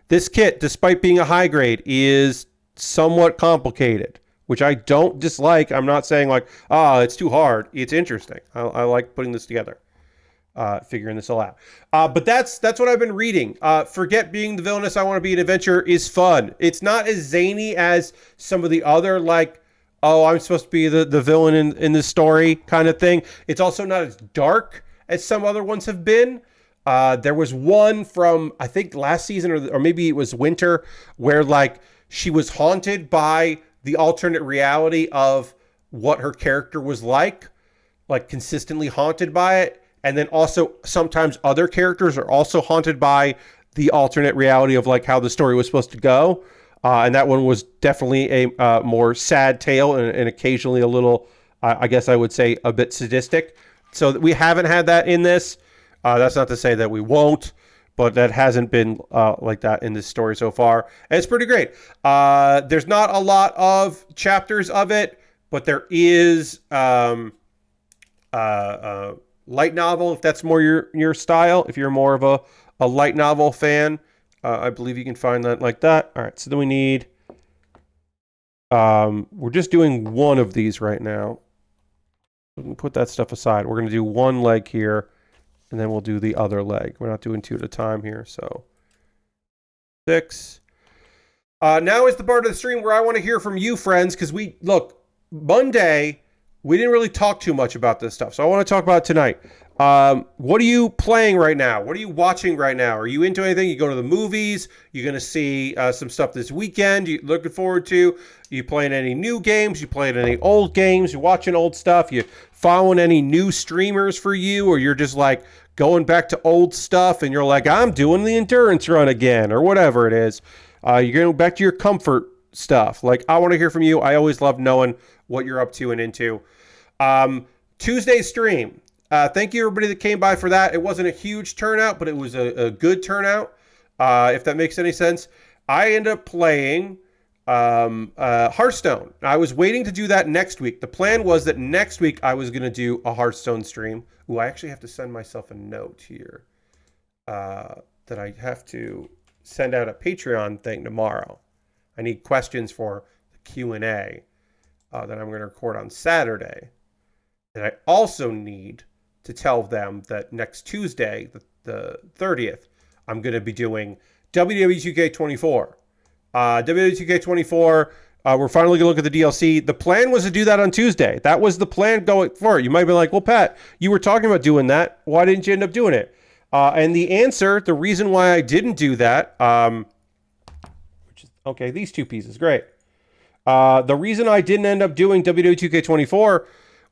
this kit, despite being a high grade, is somewhat complicated, which I don't dislike. I'm not saying like, it's too hard. It's interesting. I like putting this together, figuring this all out. But that's what I've been reading. Forget Being the Villainess, I Want to Be an Adventure is fun. It's not as zany as some of the other, like, oh, I'm supposed to be the villain in this story kind of thing. It's also not as dark as some other ones have been. There was one from, I think, last season, or maybe it was winter, where like she was haunted by the alternate reality of what her character was like consistently haunted by it. And then also sometimes other characters are also haunted by the alternate reality of like how the story was supposed to go. And that one was definitely a more sad tale and occasionally a little, I guess I would say, a bit sadistic. So we haven't had that in this. That's not to say that we won't, but that hasn't been like that in this story so far. And it's pretty great. There's not a lot of chapters of it, but there is light novel, if that's more your style. If you're more of a light novel fan, I believe you can find that like that. All right, so then we need, we're just doing one of these right now. We can put that stuff aside. We're going to do one leg here, and then we'll do the other leg. We're not doing two at a time here, so 6. Now is the part of the stream where I want to hear from you, friends, because Monday, we didn't really talk too much about this stuff, so I want to talk about it tonight. What are you playing right now? What are you watching right now? Are you into anything? You go to the movies? You're going to see some stuff this weekend? You looking forward to? You playing any new games? You playing any old games? You watching old stuff? You following any new streamers for you? Or you're just like going back to old stuff and you're like, I'm doing the endurance run again, or whatever it is. You're going back to your comfort stuff. Like, I want to hear from you. I always love knowing what you're up to and into. Tuesday's stream. Thank you, everybody that came by for that. It wasn't a huge turnout, but it was a good turnout, if that makes any sense. I ended up playing Hearthstone. I was waiting to do that next week. The plan was that next week I was going to do a Hearthstone stream. Ooh, I actually have to send myself a note here that I have to send out a Patreon thing tomorrow. I need questions for the Q&A that I'm going to record on Saturday. And I also need to tell them that next Tuesday, the 30th, I'm going to be doing WWE 2K24. WWE 2K24, we're finally going to look at the DLC. The plan was to do that on Tuesday. That was the plan going forward. You might be like, well, Pat, you were talking about doing that. Why didn't you end up doing it? And the answer, the reason why I didn't do that, which is, okay, these two pieces, great. The reason I didn't end up doing WWE 2K24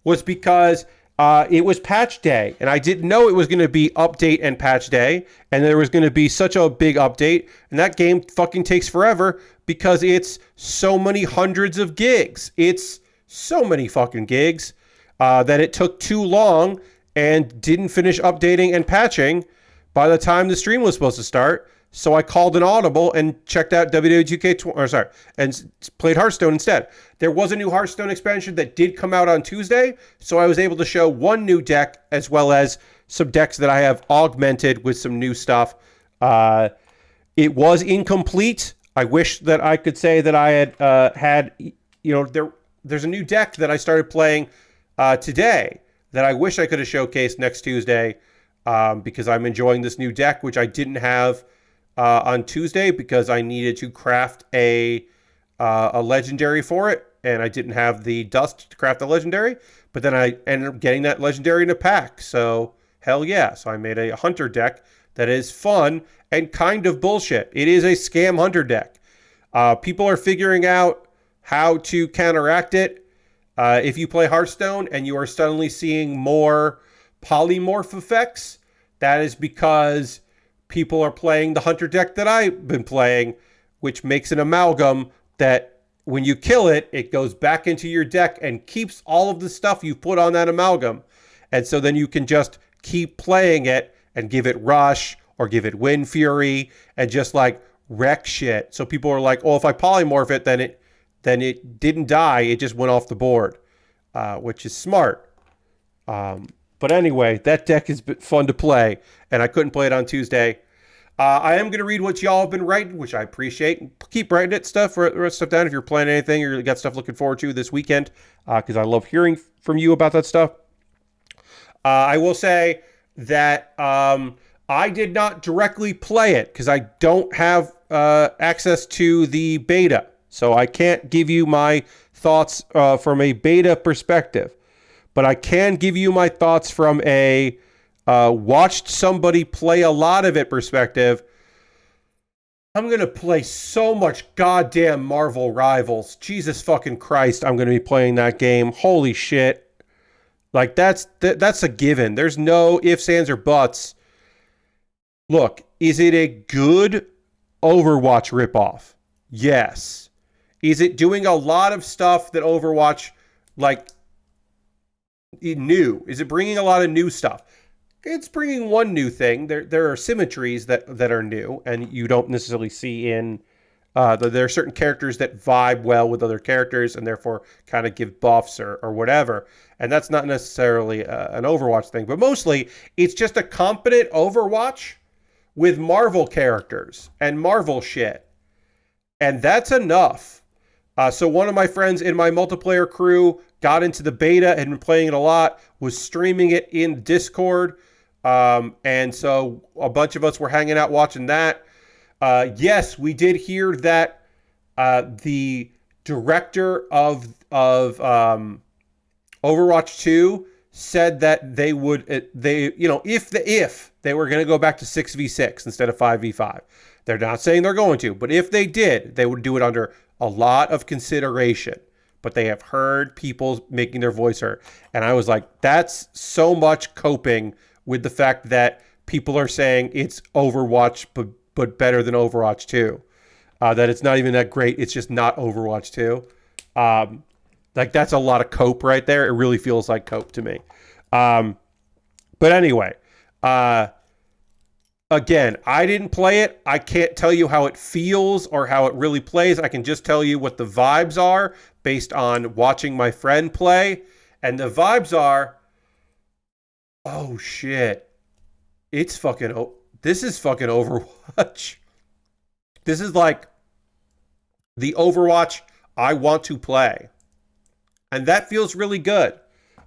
was because it was patch day, and I didn't know it was going to be update and patch day, and there was going to be such a big update, and that game fucking takes forever because it's so many hundreds of gigs. It's so many fucking gigs that it took too long and didn't finish updating and patching by the time the stream was supposed to start. So I called an audible and checked out WW2K20, or sorry, and played Hearthstone instead. There was a new Hearthstone expansion that did come out on Tuesday, so I was able to show one new deck as well as some decks that I have augmented with some new stuff. It was incomplete. I wish that I could say that I had there's a new deck that I started playing today that I wish I could have showcased next Tuesday because I'm enjoying this new deck, which I didn't have on Tuesday because I needed to craft a legendary for it, and I didn't have the dust to craft the legendary, but then I ended up getting that legendary in a pack, so hell yeah. So I made a hunter deck that is fun and kind of bullshit. It is a scam hunter deck. People are figuring out how to counteract it. If you play Hearthstone and you are suddenly seeing more polymorph effects, that is because people are playing the hunter deck that I've been playing, which makes an amalgam that when you kill it, it goes back into your deck and keeps all of the stuff you put on that amalgam. And so then you can just keep playing it and give it Rush or give it Wind Fury and just like wreck shit. So people are like, oh, if I polymorph it, then it didn't die. It just went off the board, which is smart. But anyway, that deck has been fun to play, and I couldn't play it on Tuesday. I am going to read what y'all have been writing, which I appreciate. Keep writing it stuff down if you're planning anything or you got stuff looking forward to this weekend, because I love hearing from you about that stuff. I will say that I did not directly play it because I don't have access to the beta. So I can't give you my thoughts from a beta perspective. But I can give you my thoughts from a watched somebody play a lot of it perspective. I'm going to play so much goddamn Marvel Rivals. Jesus fucking Christ, I'm going to be playing that game. Holy shit. Like, that's a given. There's no ifs, ands, or buts. Look, is it a good Overwatch ripoff? Yes. Is it doing a lot of stuff that Overwatch, like, new? Is it bringing a lot of new stuff? It's bringing one new thing. There are symmetries that are new, and you don't necessarily see in... there are certain characters that vibe well with other characters, and therefore kind of give buffs or whatever. And that's not necessarily an Overwatch thing, but mostly it's just a competent Overwatch with Marvel characters and Marvel shit. And that's enough. So one of my friends in my multiplayer crew got into the beta, had been playing it a lot, was streaming it in Discord. And so a bunch of us were hanging out watching that. Yes, we did hear that the director of Overwatch 2 said that they would, if they were going to go back to 6v6 instead of 5v5. They're not saying they're going to, but if they did, they would do it under a lot of consideration. But they have heard people making their voice heard. And I was like, that's so much coping with the fact that people are saying it's Overwatch, but better than Overwatch 2. That it's not even that great. It's just not Overwatch 2. Like, that's a lot of cope right there. It really feels like cope to me. But anyway, again, I didn't play it. I can't tell you how it feels or how it really plays. I can just tell you what the vibes are based on watching my friend play. And the vibes are, oh shit, this is fucking Overwatch. This is like the Overwatch I want to play. And that feels really good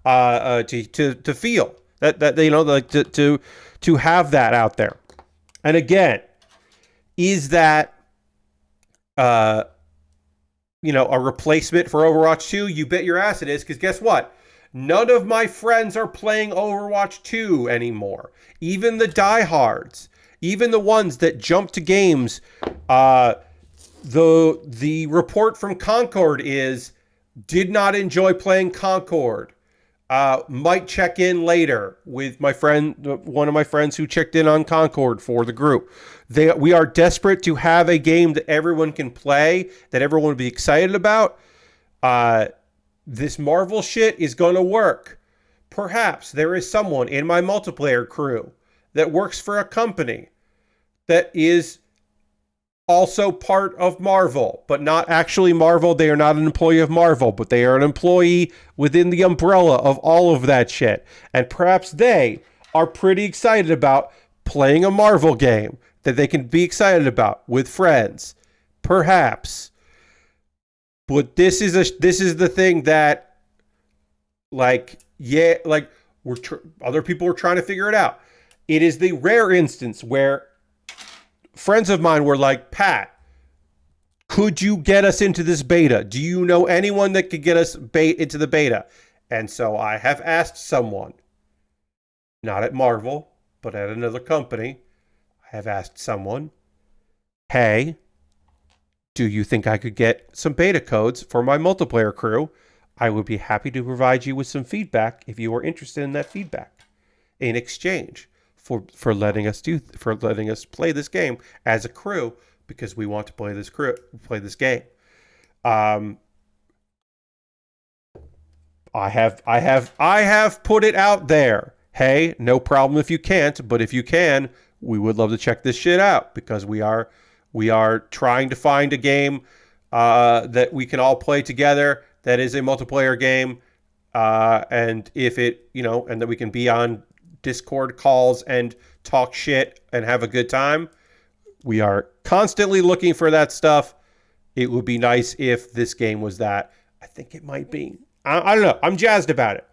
to feel that to have that out there. And again, is that a replacement for Overwatch 2? You bet your ass it is, because guess what? None of my friends are playing Overwatch 2 anymore. Even the diehards, even the ones that jump to games. The report from Concord is did not enjoy playing Concord. Might check in later with my friend, one of my friends who checked in on Concord for the group. We are desperate to have a game that everyone can play, that everyone would be excited about. This Marvel shit is going to work. Perhaps there is someone in my multiplayer crew that works for a company that is also part of Marvel, but not actually Marvel. They are not an employee of Marvel, but they are an employee within the umbrella of all of that shit. And perhaps they are pretty excited about playing a Marvel game that they can be excited about with friends. Perhaps. But this is the thing that, like, yeah, like other people are trying to figure it out. It is the rare instance where friends of mine were like, Pat, could you get us into this beta? Do you know anyone that could get us into the beta? And so I have asked someone, not at Marvel, but at another company. I have asked someone, hey, do you think I could get some beta codes for my multiplayer crew? I would be happy to provide you with some feedback if you are interested in that feedback in exchange for letting us play this game as a crew, because we want to play this game. I have put it out there. Hey, no problem if you can't, but if you can, we would love to check this shit out, because we are trying to find a game that we can all play together that is a multiplayer game, and if it, and that we can be on Discord calls and talk shit and have a good time. We are constantly looking for that stuff. It would be nice if this game was that. I think it might be. I don't know. I'm jazzed about it.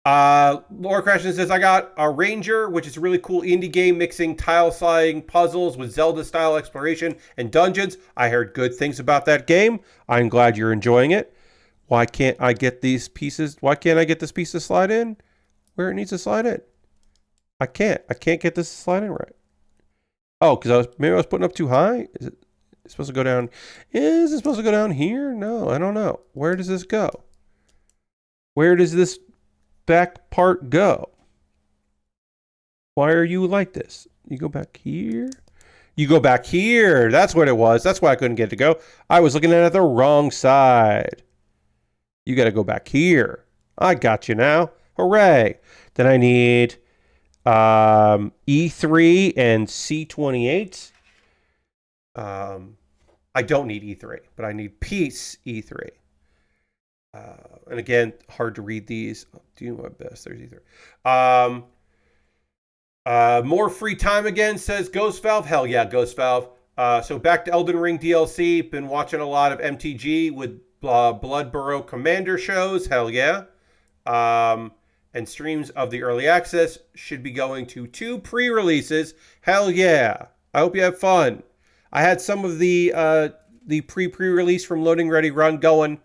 Laura Crashton says, I got a Ranger, which is a really cool indie game mixing tile sliding puzzles with Zelda-style exploration and dungeons. I heard good things about that game. I'm glad you're enjoying it. Why can't I get these pieces? Why can't I get this piece to slide in where it needs to slide in? I can't get this to slide in right. Oh, because maybe I was putting up too high? Is it supposed to go down? Is it supposed to go down here? No, I don't know. Where does this go? Where does this back part go? Why are you like this? You go back here? You go back here. That's what it was. That's why I couldn't get it to go. I was looking at it the wrong side. You got to go back here. I got you now. Hooray. Then I need E3 and C28. I don't need E3, but I need piece E3. And again, hard to read these. I'll do my best. There's E3. More free time again, says Ghost Valve. Hell yeah, Ghost Valve. So back to Elden Ring DLC. Been watching a lot of MTG with Blood Burrow Commander shows. Hell yeah. And streams of the early access. Should be going to 2 pre-releases. Hell yeah. I hope you have fun. I had some of the pre-release from Loading Ready Run going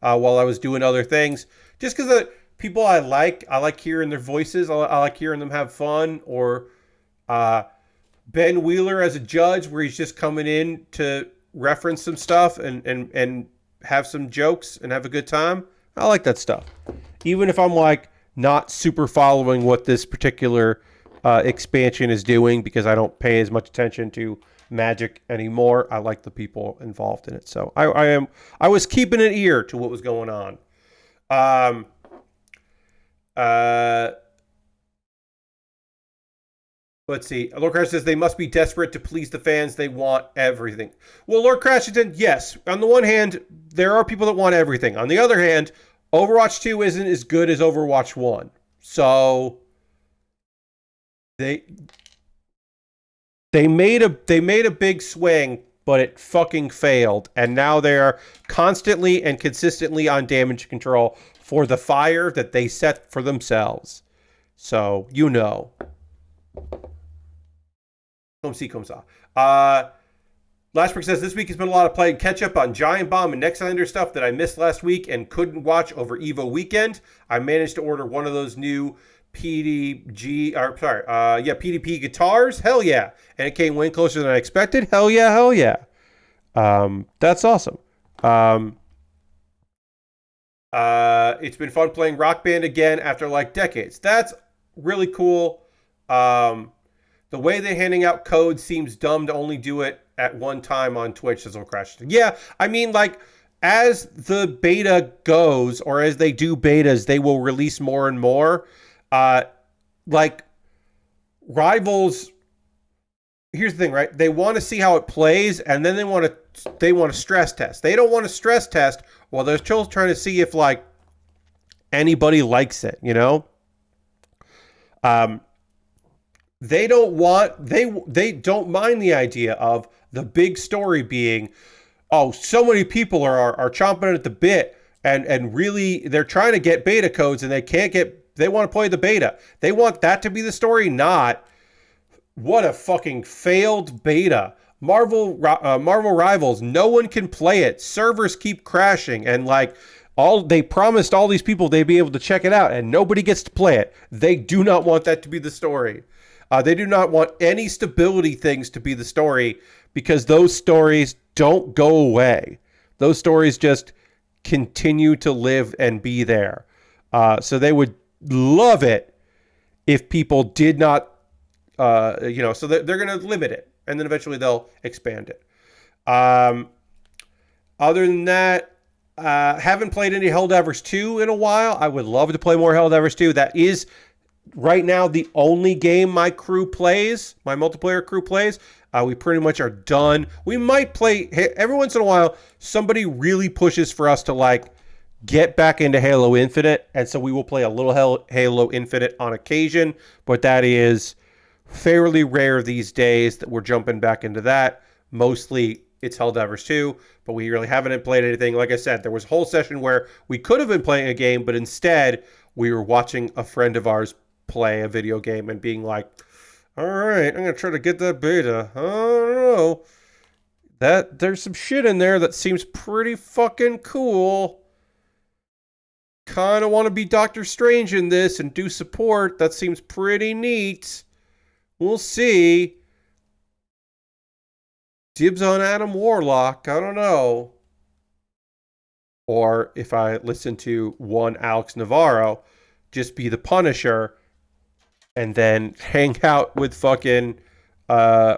while I was doing other things. Just because the people I like hearing their voices. I like hearing them have fun. Or Ben Wheeler as a judge, where he's just coming in to reference some stuff and have some jokes and have a good time. I like that stuff. Even if I'm like not super following what this particular expansion is doing, because I don't pay as much attention to Magic anymore. I like the people involved in it. So I was keeping an ear to what was going on. Let's see. Lord Crash says they must be desperate to please the fans. They want everything. Well, Lord Crashington, yes. On the one hand, there are people that want everything. On the other hand, Overwatch 2 isn't as good as Overwatch 1. So they made a big swing, but it fucking failed. And now they're constantly and consistently on damage control for the fire that they set for themselves. So, Come see, come saw. Lashbrook says, this week has been a lot of playing catch up on Giant Bomb and Nextlander stuff that I missed last week and couldn't watch over EVO weekend. I managed to order one of those new PDP guitars. Hell yeah. And it came way closer than I expected. Hell yeah. That's awesome. It's been fun playing Rock Band again after like decades. That's really cool. The way they're handing out codes seems dumb to only do it at one time on Twitch, says Old Crash. Yeah, I mean, like, as the beta goes, or as they do betas, they will release more and more. Like, Rivals here's the thing, right? They want to see how it plays, and then they want to stress test. They don't want to stress test while they're still trying to see if like anybody likes it, you know? They don't mind the idea of the big story being, oh, so many people are chomping at the bit and really they're trying to get beta codes and they want to play the beta. They want that to be the story, not what a fucking failed beta. Marvel Rivals, no one can play it. Servers keep crashing, and like they promised all these people they'd be able to check it out, and nobody gets to play it. They do not want that to be the story. They do not want any stability things to be the story, because those stories don't go away. Those stories just continue to live and be there. So they would love it if people did not, so they're going to limit it, and then eventually they'll expand it. Other than that, haven't played any Helldivers 2 in a while. I would love to play more Helldivers 2. That is right now the only game my multiplayer crew plays. We pretty much are done. We might play every once in a while. Somebody really pushes for us to like get back into Halo Infinite, and so we will play a little Halo Infinite on occasion, but that is fairly rare these days that we're jumping back into that. Mostly it's Helldivers 2, but we really haven't played anything. Like I said, there was a whole session where we could have been playing a game, but instead we were watching a friend of ours play a video game and being like, all right, I'm going to try to get that beta. I don't know. There's some shit in there that seems pretty fucking cool. Kind of want to be Doctor Strange in this and do support. That seems pretty neat. We'll see. Dibs on Adam Warlock. I don't know. Or if I listen to one Alex Navarro, just be the Punisher and then hang out with fucking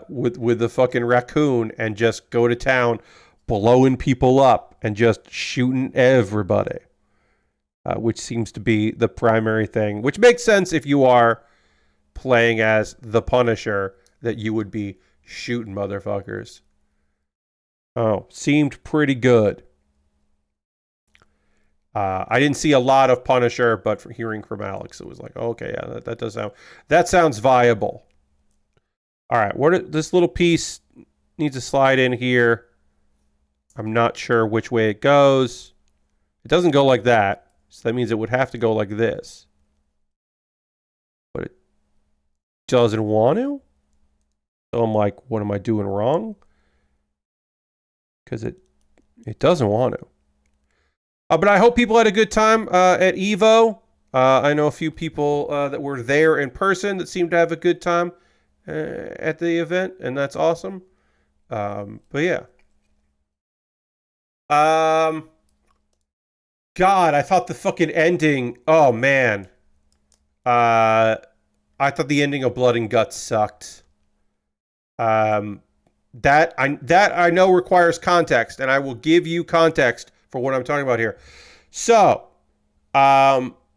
with the fucking raccoon and just go to town blowing people up and just shooting everybody. Which seems to be the primary thing, which makes sense if you are playing as the Punisher, that you would be shooting motherfuckers. Oh, seemed pretty good. I didn't see a lot of Punisher, but for hearing from Alex, it was like, okay, yeah, that sounds viable. All right, this little piece needs to slide in here. I'm not sure which way it goes. It doesn't go like that, so that means it would have to go like this. But it doesn't want to. So I'm like, what am I doing wrong? Because it doesn't want to. But I hope people had a good time at EVO. I know a few people that were there in person that seemed to have a good time at the event, and that's awesome. But yeah. God, I thought the fucking ending. Oh man. I thought the ending of Blood and Guts sucked. That I know requires context, and I will give you context for what I'm talking about here. So, AEW,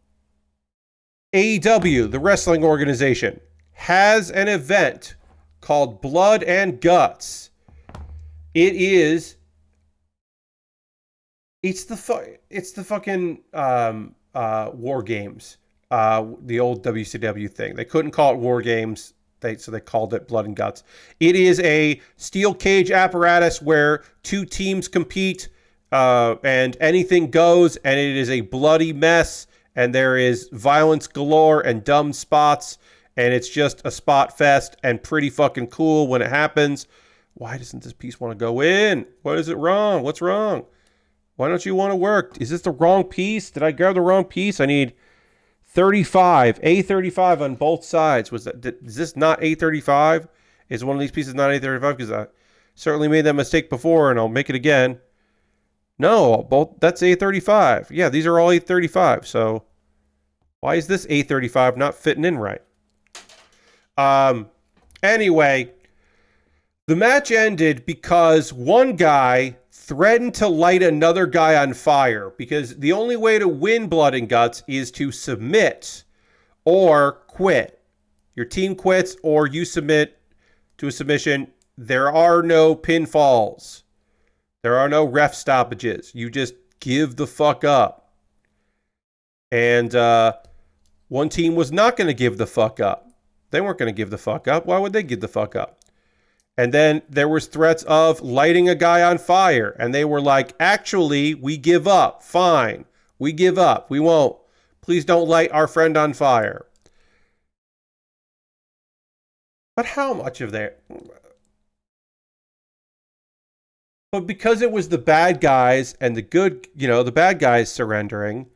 the wrestling organization, has an event called Blood and Guts. It's the fucking War Games, the old WCW thing. They couldn't call it War Games, so they called it Blood and Guts. It is a steel cage apparatus where two teams compete, and anything goes, and it is a bloody mess, and there is violence galore and dumb spots, and it's just a spot fest and pretty fucking cool when it happens. Why doesn't this piece want to go in? What is it wrong? What's wrong? Why don't you want to work? Is this the wrong piece? Did I grab the wrong piece? I need 35, A35 on both sides. Is this not A35? Is one of these pieces not A35? Because I certainly made that mistake before, and I'll make it again. No, that's A35. Yeah, these are all A35. So why is this A35 not fitting in right? Anyway, the match ended because one guy threatened to light another guy on fire, because the only way to win Blood and Guts is to submit or quit. Your team quits or you submit to a submission. There are no pinfalls. There are no ref stoppages. You just give the fuck up. And one team was not going to give the fuck up. They weren't going to give the fuck up. Why would they give the fuck up? And then there was threats of lighting a guy on fire. And they were like, actually, we give up. Fine. We give up. We won't. Please don't light our friend on fire. But how much of that? But because it was the bad guys and the good, the bad guys surrendering,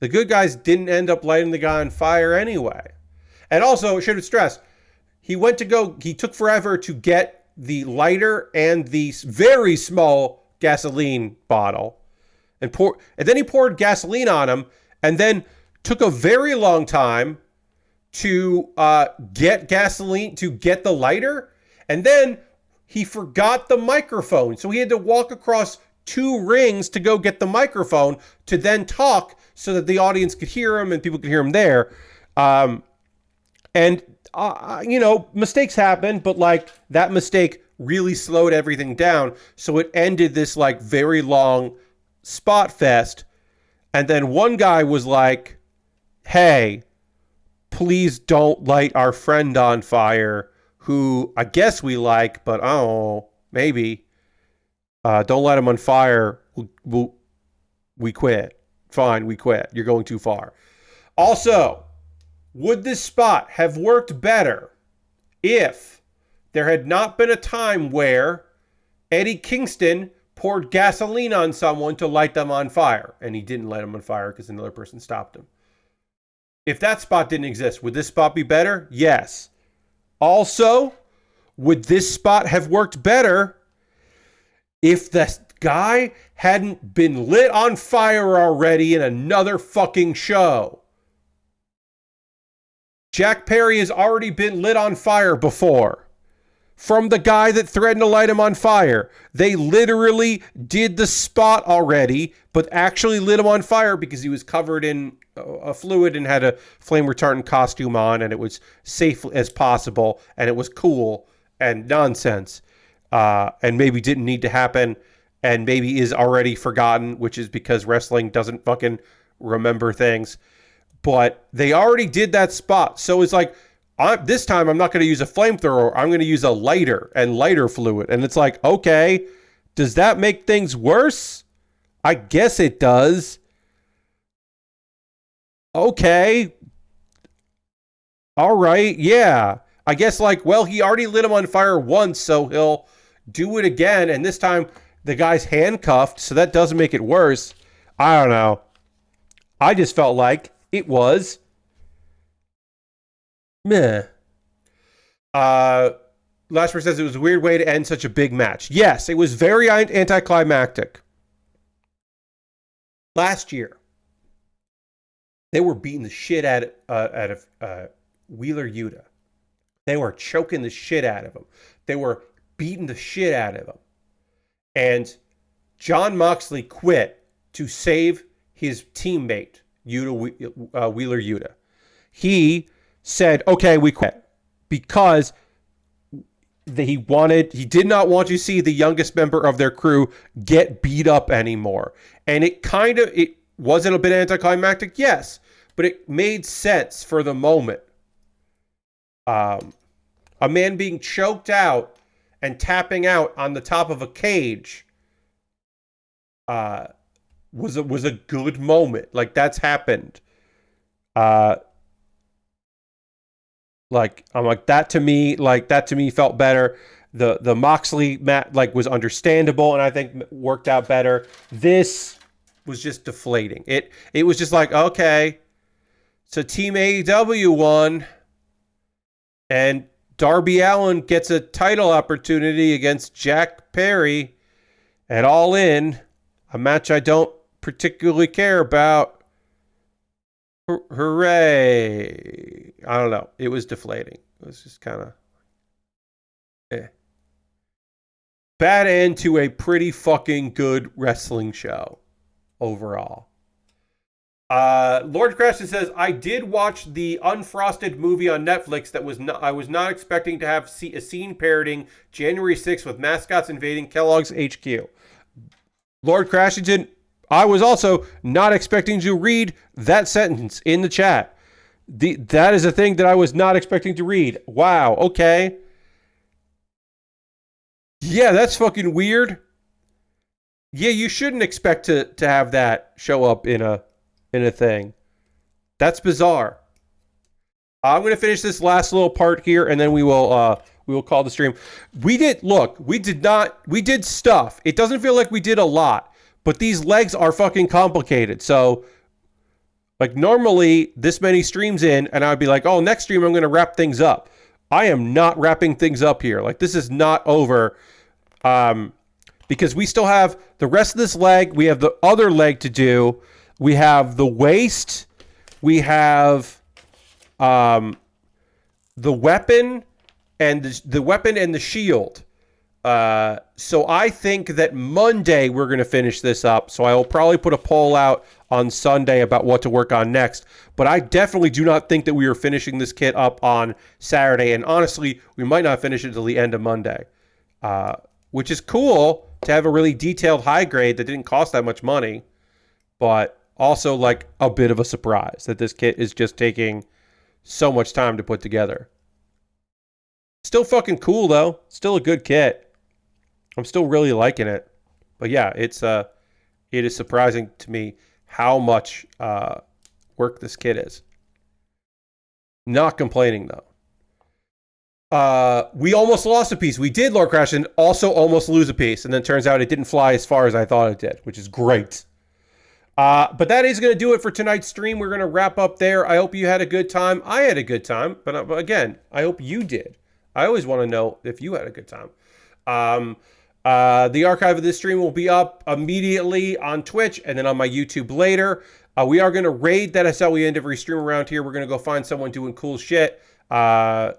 the good guys didn't end up lighting the guy on fire anyway. And also, I should have stressed, he took forever to get the lighter and the very small gasoline bottle. And then he poured gasoline on him and then took a very long time to get gasoline, to get the lighter. And then he forgot the microphone. So he had to walk across 2 rings to go get the microphone to then talk so that the audience could hear him and people could hear him there. Mistakes happen, but like that mistake really slowed everything down. So it ended this like very long spot fest. And then one guy was like, hey, please don't light our friend on fire, who I guess we like, but maybe. Don't light him on fire. We quit. Fine, we quit. You're going too far. Also, would this spot have worked better if there had not been a time where Eddie Kingston poured gasoline on someone to light them on fire, and he didn't light them on fire because another person stopped him? If that spot didn't exist, would this spot be better? Yes. Also, would this spot have worked better if the guy hadn't been lit on fire already in another fucking show? Jack Perry has already been lit on fire before. From the guy that threatened to light him on fire. They literally did the spot already, but actually lit him on fire because he was covered in a fluid and had a flame retardant costume on, and it was safe as possible, and it was cool and nonsense, and maybe didn't need to happen, and maybe is already forgotten, which is because wrestling doesn't fucking remember things. But they already did that spot. So it's like, this time I'm not going to use a flamethrower. I'm going to use a lighter and lighter fluid. And it's like, okay, does that make things worse? I guess it does. Okay. All right. Yeah. I guess he already lit him on fire once, so he'll do it again. And this time the guy's handcuffed, so that doesn't make it worse. I don't know. I just felt like it was meh. Lashmer says it was a weird way to end such a big match. Yes, it was very anticlimactic. Last year, they were beating the shit out of Wheeler Yuta. They were choking the shit out of him. They were beating the shit out of him. And Jon Moxley quit to save his teammate, Wheeler Yuta. He said, okay, we quit. Because he did not want to see the youngest member of their crew get beat up anymore. And it wasn't a bit anticlimactic, yes, but it made sense for the moment. A man being choked out and tapping out on the top of a cage was a good moment. Like, that's happened. That to me felt better. The Moxley match was understandable and I think worked out better. This was just deflating. It was just like, okay, so Team AEW won, and Darby Allin gets a title opportunity against Jack Perry at All In, a match I don't particularly care about. Hooray. I don't know. It was deflating. It was just kind of bad end to a pretty fucking good wrestling show overall. Lord Creston says, I did watch the Unfrosted movie on Netflix that I was not expecting to have a scene parroting January 6th with mascots invading Kellogg's HQ. Lord Crashington, I was also not expecting to read that sentence in the chat. That is a thing that I was not expecting to read. Wow, okay. Yeah, that's fucking weird. Yeah, you shouldn't expect to have that show up in a thing. That's bizarre. I'm going to finish this last little part here, and then we will call the stream. We did stuff. It doesn't feel like we did a lot, but these legs are fucking complicated. So, like, normally this many streams in, and I'd be like, oh, next stream I'm going to wrap things up. I am not wrapping things up here. Like, this is not over. Because we still have the rest of this leg. We have the other leg to do. We have the waist. We have the weapon and the shield. So I think that Monday we're going to finish this up. So I will probably put a poll out on Sunday about what to work on next. But I definitely do not think that we are finishing this kit up on Saturday. And honestly, we might not finish it until the end of Monday. Which is cool to have a really detailed high grade that didn't cost that much money. But also like a bit of a surprise that this kit is just taking so much time to put together. Still fucking cool though. Still a good kit. I'm still really liking it. But yeah, it is surprising to me how much work this kit is. Not complaining though. We almost lost a piece. We did, Lord Crash, and also almost lose a piece. And then turns out it didn't fly as far as I thought it did, which is great. But that is going to do it for tonight's stream. We're going to wrap up there. I hope you had a good time. I had a good time. But again, I hope you did. I always want to know if you had a good time. The archive of this stream will be up immediately on Twitch and then on my YouTube later. We are going to raid. That is how we end every stream around here. We're going to go find someone doing cool shit. On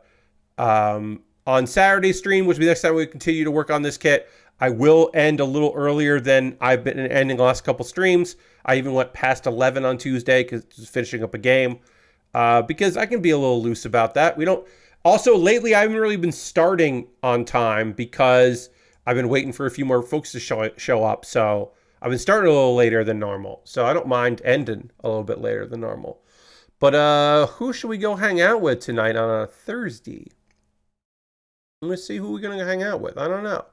Saturday's stream, which will be the next time we continue to work on this kit, I will end a little earlier than I've been ending the last couple streams. I even went past 11 on Tuesday because it's finishing up a game. Because I can be a little loose about that. Also, lately, I haven't really been starting on time because I've been waiting for a few more folks to show up. So I've been starting a little later than normal. So I don't mind ending a little bit later than normal. But who should we go hang out with tonight on a Thursday? Let's see who we're going to hang out with. I don't know.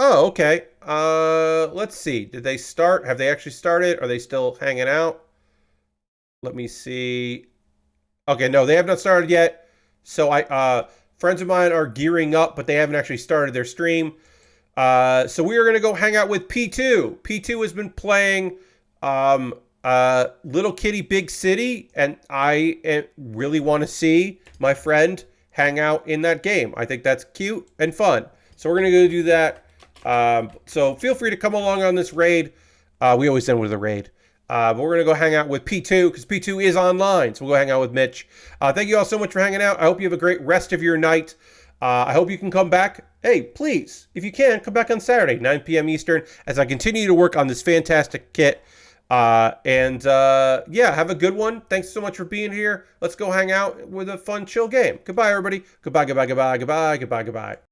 Oh, okay. Let's see. Did they start? Have they actually started? Are they still hanging out? Let me see. Okay, no, they have not started yet. So friends of mine are gearing up, but they haven't actually started their stream. So we are going to go hang out with P2. P2 has been playing Little Kitty Big City, and I really want to see my friend hang out in that game. I think that's cute and fun. So we're going to go do that. So feel free to come along on this raid. We always end with a raid. But we're going to go hang out with P2 because P2 is online. So we'll go hang out with Mitch. Thank you all so much for hanging out. I hope you have a great rest of your night. I hope you can come back. Hey, please, if you can, come back on Saturday, 9 p.m. Eastern, as I continue to work on this fantastic kit. Yeah, have a good one. Thanks so much for being here. Let's go hang out with a fun, chill game. Goodbye, everybody. Goodbye, goodbye, goodbye, goodbye, goodbye, goodbye.